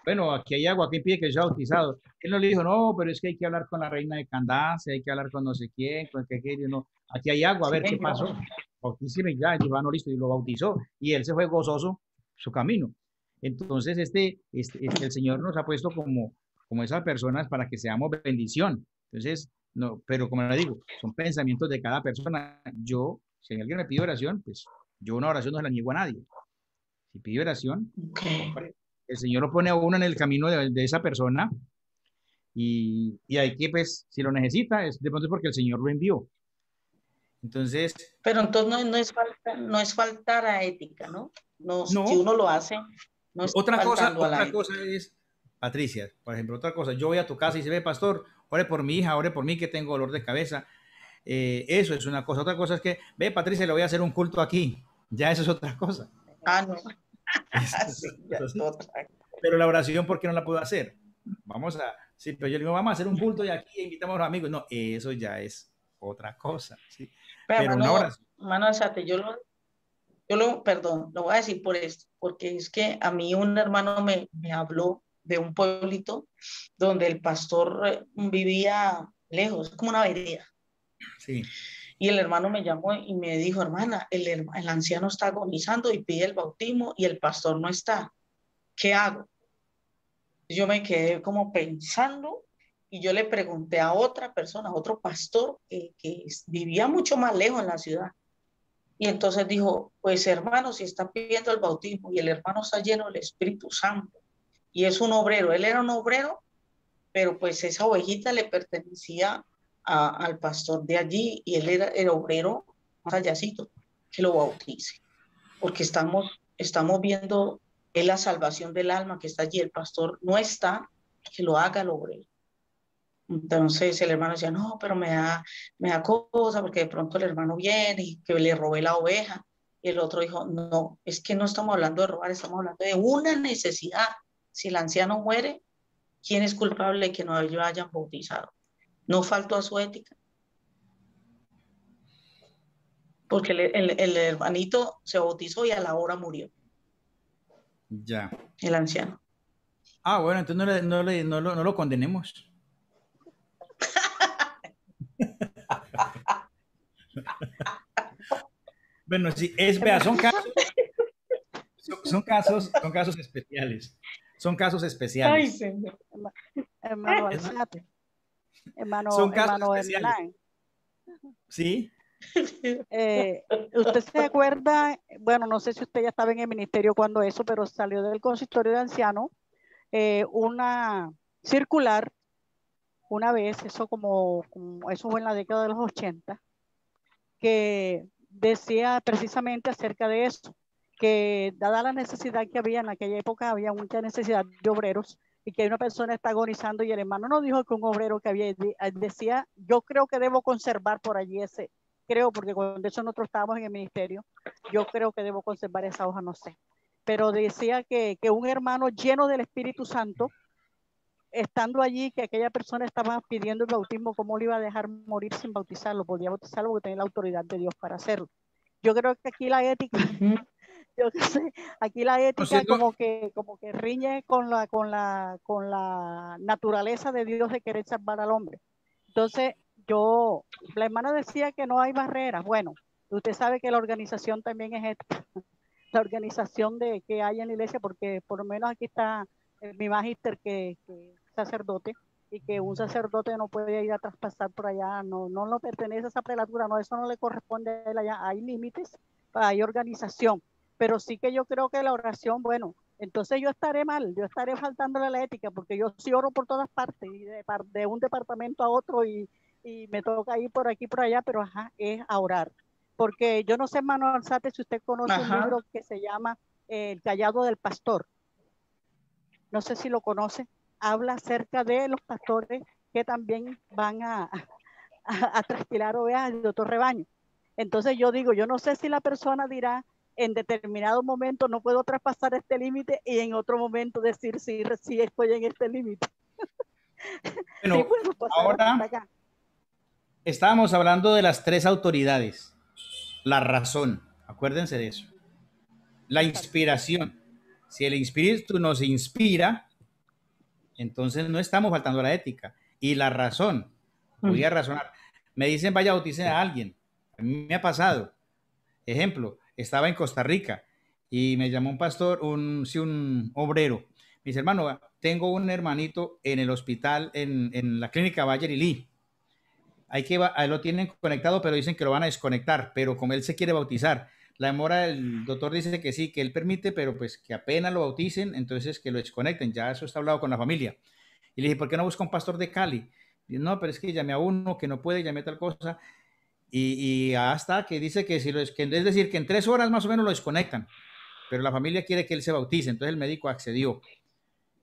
bueno, aquí hay agua, ¿quién pide que sea bautizado? Él no le dijo, no, pero es que hay que hablar con la reina de Candace, hay que hablar con no sé quién, con qué, no, aquí hay agua, a ver qué pasó. Bautíceme ya, no, listo, y lo bautizó, y él se fue gozoso su camino. Entonces, el Señor nos ha puesto como esas personas para que seamos bendición. Entonces, no, pero como le digo, son pensamientos de cada persona. Si alguien me pide oración, pues yo una oración no se la niego a nadie. Si pide oración, hombre, el Señor lo pone a uno en el camino de esa persona y hay que, pues, si lo necesita, es de pronto porque el Señor lo envió. Entonces, Pero entonces no es faltar a ética, ¿no? No, si no. uno lo hace, no es Otra faltando a la ética. cosa es, Patricia, por ejemplo, otra cosa, yo voy a tu casa y dice, ve, pastor, ore por mi hija, ore por mí que tengo dolor de cabeza. Eso es una cosa. Otra cosa es que, ve, Patricia, le voy a hacer un culto aquí. Ya eso es otra cosa. No. Sí, Pero la oración, ¿por qué no la puedo hacer? Sí, pero yo le digo, vamos a hacer un culto y aquí invitamos a los amigos. No, eso ya es otra cosa. ¿Sí? Pero una oración. Mano, perdón, lo voy a decir por esto, porque es que a mí un hermano me habló de un pueblito donde el pastor vivía lejos, como una vereda. Sí. Y el hermano me llamó y me dijo, hermana, el anciano está agonizando y pide el bautismo y el pastor no está. ¿Qué hago? Yo me quedé como pensando y yo le pregunté a otra persona, a otro pastor que vivía mucho más lejos en la ciudad. Y entonces dijo, pues hermano, si está pidiendo el bautismo y el hermano está lleno del Espíritu Santo y es un obrero, él era un obrero, pero pues esa ovejita le pertenecía al pastor de allí y él era el obrero más allácito, que lo bautice, porque estamos viendo es la salvación del alma que está allí, el pastor no está, que lo haga el obrero. Entonces el hermano decía, no, pero me da cosa porque de pronto el hermano viene y que le robé la oveja. Y el otro dijo, no, es que no estamos hablando de robar, estamos hablando de una necesidad. Si el anciano muere, ¿quién es culpable de que no lo hayan bautizado? No faltó a su ética. Porque el hermanito se bautizó y a la hora murió. Ya. El anciano. Bueno, entonces no lo condenemos. Bueno, sí, son casos especiales. Son casos especiales. Ay, señor. Hermano Alzate. Son casos Hermano especiales. Hernán. Sí. ¿Usted se acuerda? Bueno, no sé si usted ya estaba en el ministerio cuando eso, pero salió del consistorio de ancianos una circular una vez, eso eso fue en la década de los 80, que decía precisamente acerca de eso, que dada la necesidad que había en aquella época, había mucha necesidad de obreros y que una persona está agonizando y el hermano no dijo que un obrero que había, decía, yo creo que debo conservar por allí porque cuando eso nosotros estábamos en el ministerio, yo creo que debo conservar esa hoja, no sé, pero decía que un hermano lleno del Espíritu Santo estando allí, que aquella persona estaba pidiendo el bautismo, ¿cómo le iba a dejar morir sin bautizarlo? Podía bautizarlo porque tenía la autoridad de Dios para hacerlo. Yo creo que aquí la ética, yo qué sé, aquí la ética como que riñe con la naturaleza de Dios de querer salvar al hombre. Entonces, la hermana decía que no hay barreras. Bueno, usted sabe que la organización también es ética, la organización que hay en la iglesia, porque por lo menos aquí está mi magíster que es sacerdote, y que un sacerdote no puede ir a traspasar por allá, no pertenece a esa prelatura, no, eso no le corresponde a él allá, hay límites, hay organización, pero sí que yo creo que la oración, bueno, entonces yo estaré mal, yo estaré faltándole a la ética, porque yo sí oro por todas partes, y de un departamento a otro, y me toca ir por aquí, por allá, pero es a orar. Porque yo no sé, hermano Alzate, si usted conoce un libro que se llama El callado del pastor. No sé si lo conoce. Habla acerca de los pastores que también van a trasquilar ovejas de otro rebaño. Entonces yo digo, yo no sé si la persona dirá en determinado momento no puedo traspasar este límite, y en otro momento decir sí estoy en este límite. Bueno, sí, ahora estábamos hablando de las 3 autoridades. La razón, acuérdense de eso. La inspiración. Si el Espíritu nos inspira, entonces no estamos faltando a la ética. Y la razón, voy a razonar. Me dicen, vaya, bauticen a alguien. A mí me ha pasado. Ejemplo, estaba en Costa Rica y me llamó un pastor, un obrero. Me dice, hermano, tengo un hermanito en el hospital, en la clínica Bayer y Lee. Ahí lo tienen conectado, pero dicen que lo van a desconectar, pero como él se quiere bautizar, la demora, el doctor dice que sí, que él permite, pero pues que apenas lo bauticen, entonces que lo desconecten, ya eso está hablado con la familia. Y le dije, ¿por qué no busca un pastor de Cali? Y no, pero es que llamé a uno que no puede, llamé tal cosa, y hasta que dice que, es decir, que en 3 horas más o menos lo desconectan, pero la familia quiere que él se bautice, entonces el médico accedió.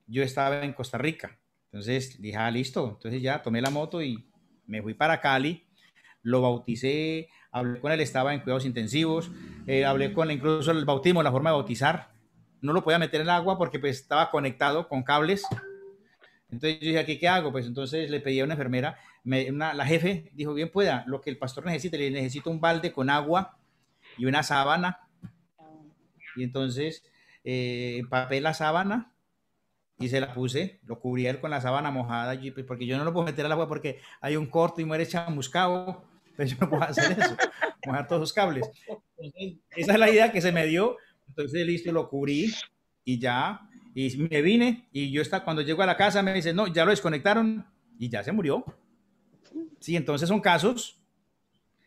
Yo estaba en Costa Rica, entonces dije, listo, entonces ya tomé la moto y me fui para Cali, lo bauticé, hablé con él, estaba en cuidados intensivos, hablé con él, incluso el bautismo, la forma de bautizar, no lo podía meter en el agua porque pues estaba conectado con cables. Entonces yo dije, ¿aquí qué hago? Pues entonces le pedí a una enfermera, la jefe dijo, bien pueda, lo que el pastor necesite, le necesito un balde con agua y una sábana. Y entonces empapé la sábana y se la puse, lo cubrí él con la sábana mojada, porque yo no lo puedo meter al agua porque hay un corto y muere chamuscado, pero yo no puedo hacer eso, mojar todos los cables. Entonces, esa es la idea que se me dio, entonces listo, lo cubrí y ya, y me vine, y cuando llego a la casa me dicen, no, ya lo desconectaron y ya se murió. Sí, entonces son casos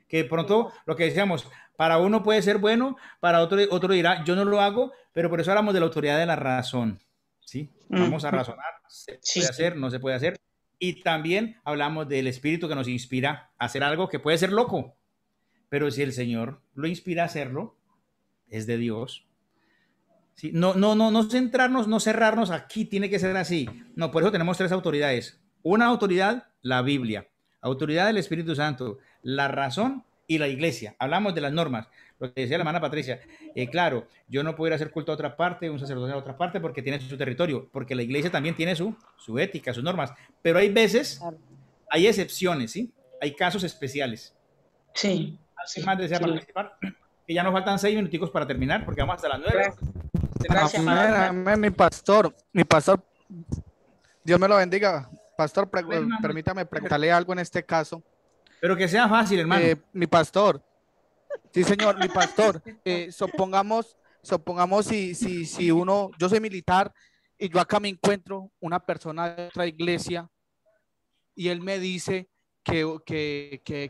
que de pronto, lo que decíamos, para uno puede ser bueno, para otro dirá, yo no lo hago, pero por eso hablamos de la autoridad de la razón. ¿Sí? Vamos a razonar, se puede hacer, no se puede hacer. Y también hablamos del espíritu que nos inspira a hacer algo que puede ser loco, pero si el Señor lo inspira a hacerlo, es de Dios. ¿Sí? No centrarnos, no cerrarnos, aquí tiene que ser así. No, por eso tenemos 3 autoridades. Una autoridad, la Biblia. Autoridad del Espíritu Santo, la razón y la iglesia. Hablamos de las normas. Lo que decía la hermana Patricia, claro, yo no puedo ir a hacer culto a otra parte, un sacerdote a otra parte, porque tiene su territorio, porque la iglesia también tiene su ética, sus normas, pero hay veces, hay excepciones, ¿sí? Hay casos especiales. Sí. ¿Alguien más desea participar? Que ya nos faltan 6 minuticos para terminar, porque vamos hasta las 9. Gracias, amén, mi pastor, Dios me lo bendiga. Pastor, permítame preguntarle algo en este caso. Pero que sea fácil, hermano. Mi pastor. Sí, señor, mi pastor. Supongamos si uno, yo soy militar y yo acá me encuentro una persona de otra iglesia y él me dice que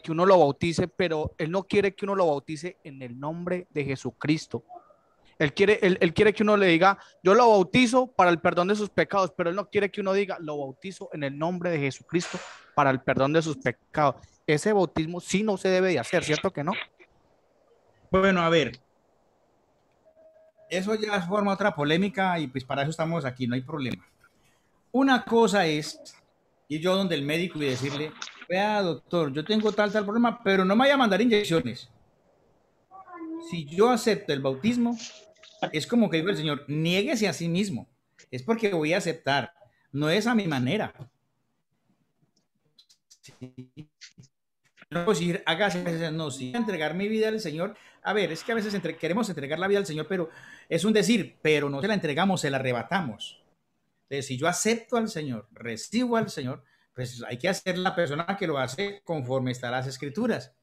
uno lo bautice, pero él no quiere que uno lo bautice en el nombre de Jesucristo. Él quiere que uno le diga, yo lo bautizo para el perdón de sus pecados, pero él no quiere que uno diga, lo bautizo en el nombre de Jesucristo para el perdón de sus pecados. Ese bautismo sí no se debe de hacer, ¿cierto que no? Bueno, a ver, eso ya forma otra polémica y pues para eso estamos aquí, no hay problema. Una cosa es ir yo donde el médico y decirle, vea doctor, yo tengo tal problema, pero no me vaya a mandar inyecciones. Si yo acepto el bautismo, es como que dijo el Señor, niéguese a sí mismo. Es porque voy a aceptar. no es a mi manera. Sí. No puedo decir, hágase, no, sí, entregar mi vida al Señor. A ver, es que a veces queremos entregar la vida al Señor, pero es un decir, pero no se la entregamos, se la arrebatamos. Entonces, si yo acepto al Señor, recibo al Señor, pues hay que hacer la persona que lo hace conforme está las Escrituras,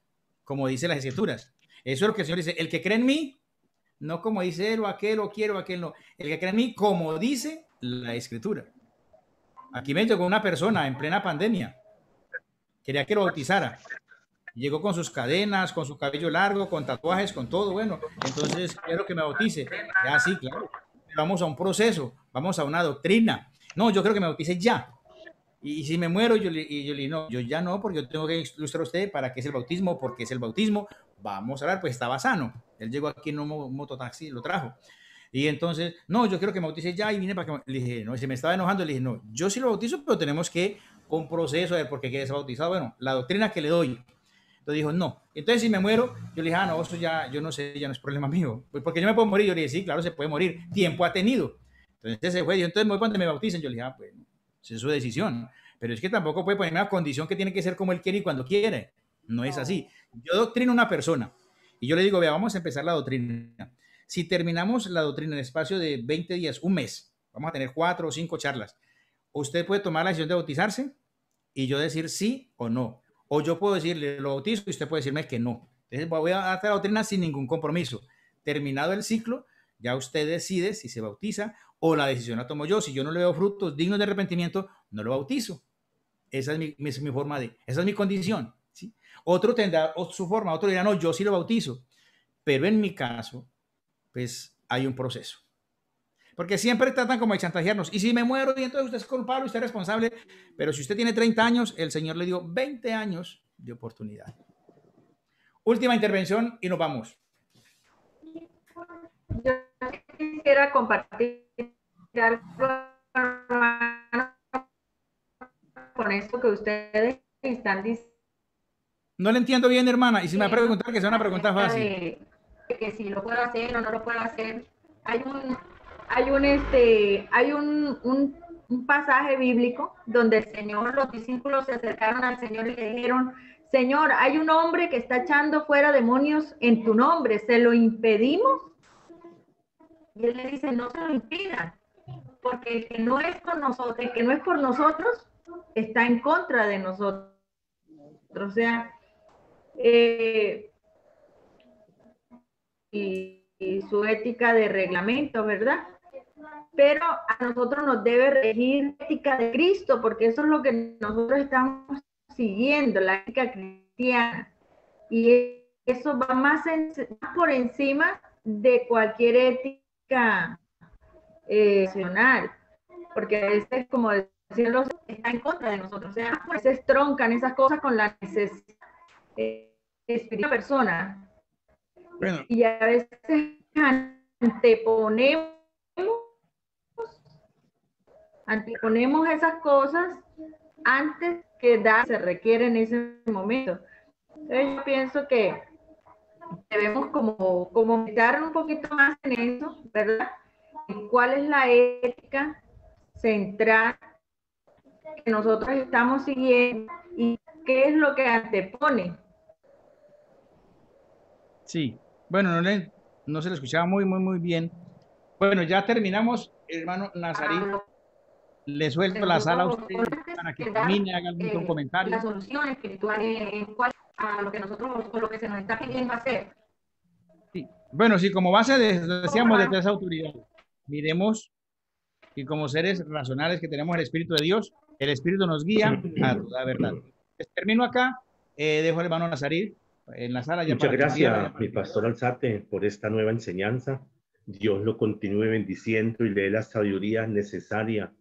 como dice las Escrituras. Eso es lo que el Señor dice, el que cree en mí, no como dice él o aquel, o quiero o aquel, no. El que cree en mí, como dice la Escritura. Aquí me llegó una persona en plena pandemia, quería que lo bautizara. Llegó con sus cadenas, con su cabello largo, con tatuajes, con todo. Bueno, entonces quiero que me bautice. Ya sí, claro. Vamos a un proceso, vamos a una doctrina. No, yo creo que me bautice ya. Y si me muero, yo le digo, no, yo ya no, porque yo tengo que ilustrar a usted para qué es el bautismo, porque es el bautismo. Vamos a hablar, pues estaba sano. Él llegó aquí en un mototaxi, lo trajo. Y entonces, no, yo quiero que me bautice ya y vine para que le dije, no, y se me estaba enojando, le dije, no, yo sí lo bautizo, pero tenemos que un proceso de por qué quieres ser bautizado. Bueno, la doctrina que le doy. Entonces dijo, no. Entonces, si me muero, yo le dije, no, eso ya, yo no sé, ya no es problema mío. Pues porque yo me puedo morir. Yo le dije, sí, claro, se puede morir. Tiempo ha tenido. Entonces se fue. Dijo, entonces me voy cuando me bauticen. Yo le dije, pues, es su decisión. Pero es que tampoco puede ponerme una condición que tiene que ser como él quiere y cuando quiere. No es así. Yo doctrino a una persona y yo le digo, vea, vamos a empezar la doctrina. Si terminamos la doctrina en el espacio de 20 días, un mes, vamos a tener 4 o 5 charlas. Usted puede tomar la decisión de bautizarse y yo decir sí o no. O yo puedo decirle, lo bautizo, y usted puede decirme que no. Entonces voy a hacer la doctrina sin ningún compromiso. Terminado el ciclo, ya usted decide si se bautiza o la decisión la tomo yo. Si yo no le veo frutos dignos de arrepentimiento, no lo bautizo. Esa es mi forma de, esa es mi condición, ¿sí? Otro tendrá su forma, otro dirá, no, yo sí lo bautizo. Pero en mi caso, pues hay un proceso. Porque siempre tratan como de chantajearnos. Y si me muero, y entonces usted es culpable, usted es responsable. Pero si usted tiene 30 años, el Señor le dio 20 años de oportunidad. Última intervención y nos vamos. Yo quisiera compartir algo con esto que ustedes están diciendo. No le entiendo bien, hermana. Y si me va a preguntar, que sea una pregunta fácil. Que si lo puedo hacer o no lo puedo hacer. Hay un pasaje bíblico donde el Señor, los discípulos se acercaron al Señor y le dijeron, Señor, hay un hombre que está echando fuera demonios en tu nombre, ¿se lo impedimos? Y él le dice, no se lo impidan, porque el que no es con nosotros, el que no es por nosotros, está en contra de nosotros. O sea, y su ética de reglamento, ¿verdad? Pero a nosotros nos debe regir la ética de Cristo, porque eso es lo que nosotros estamos siguiendo, la ética cristiana. Y eso va más por encima de cualquier ética nacional, porque a veces, como decirlo, está en contra de nosotros. O sea, a veces troncan esas cosas con la necesidad espiritual de la persona. Bueno. Y a veces anteponemos esas cosas antes que se requiere en ese momento. Entonces yo pienso que debemos como meditar un poquito más en eso, ¿verdad? ¿Cuál es la ética central que nosotros estamos siguiendo y qué es lo que antepone? Sí, bueno, no se le escuchaba muy bien. Bueno, ya terminamos, hermano Nazarí. Le suelto la sala a usted para que termine, haga algún comentario. La solución espiritual es cuál a lo que nosotros, o lo que se nos está pidiendo hacer. Sí. Bueno, sí, como base decíamos de esa autoridad, miremos y como seres racionales que tenemos el Espíritu de Dios, el Espíritu nos guía a toda verdad. Termino acá, dejo al hermano Nazarí en la sala. Ya muchas gracias, mi pastor Alzate, por esta nueva enseñanza. Dios lo continúe bendiciendo y le dé la sabiduría necesaria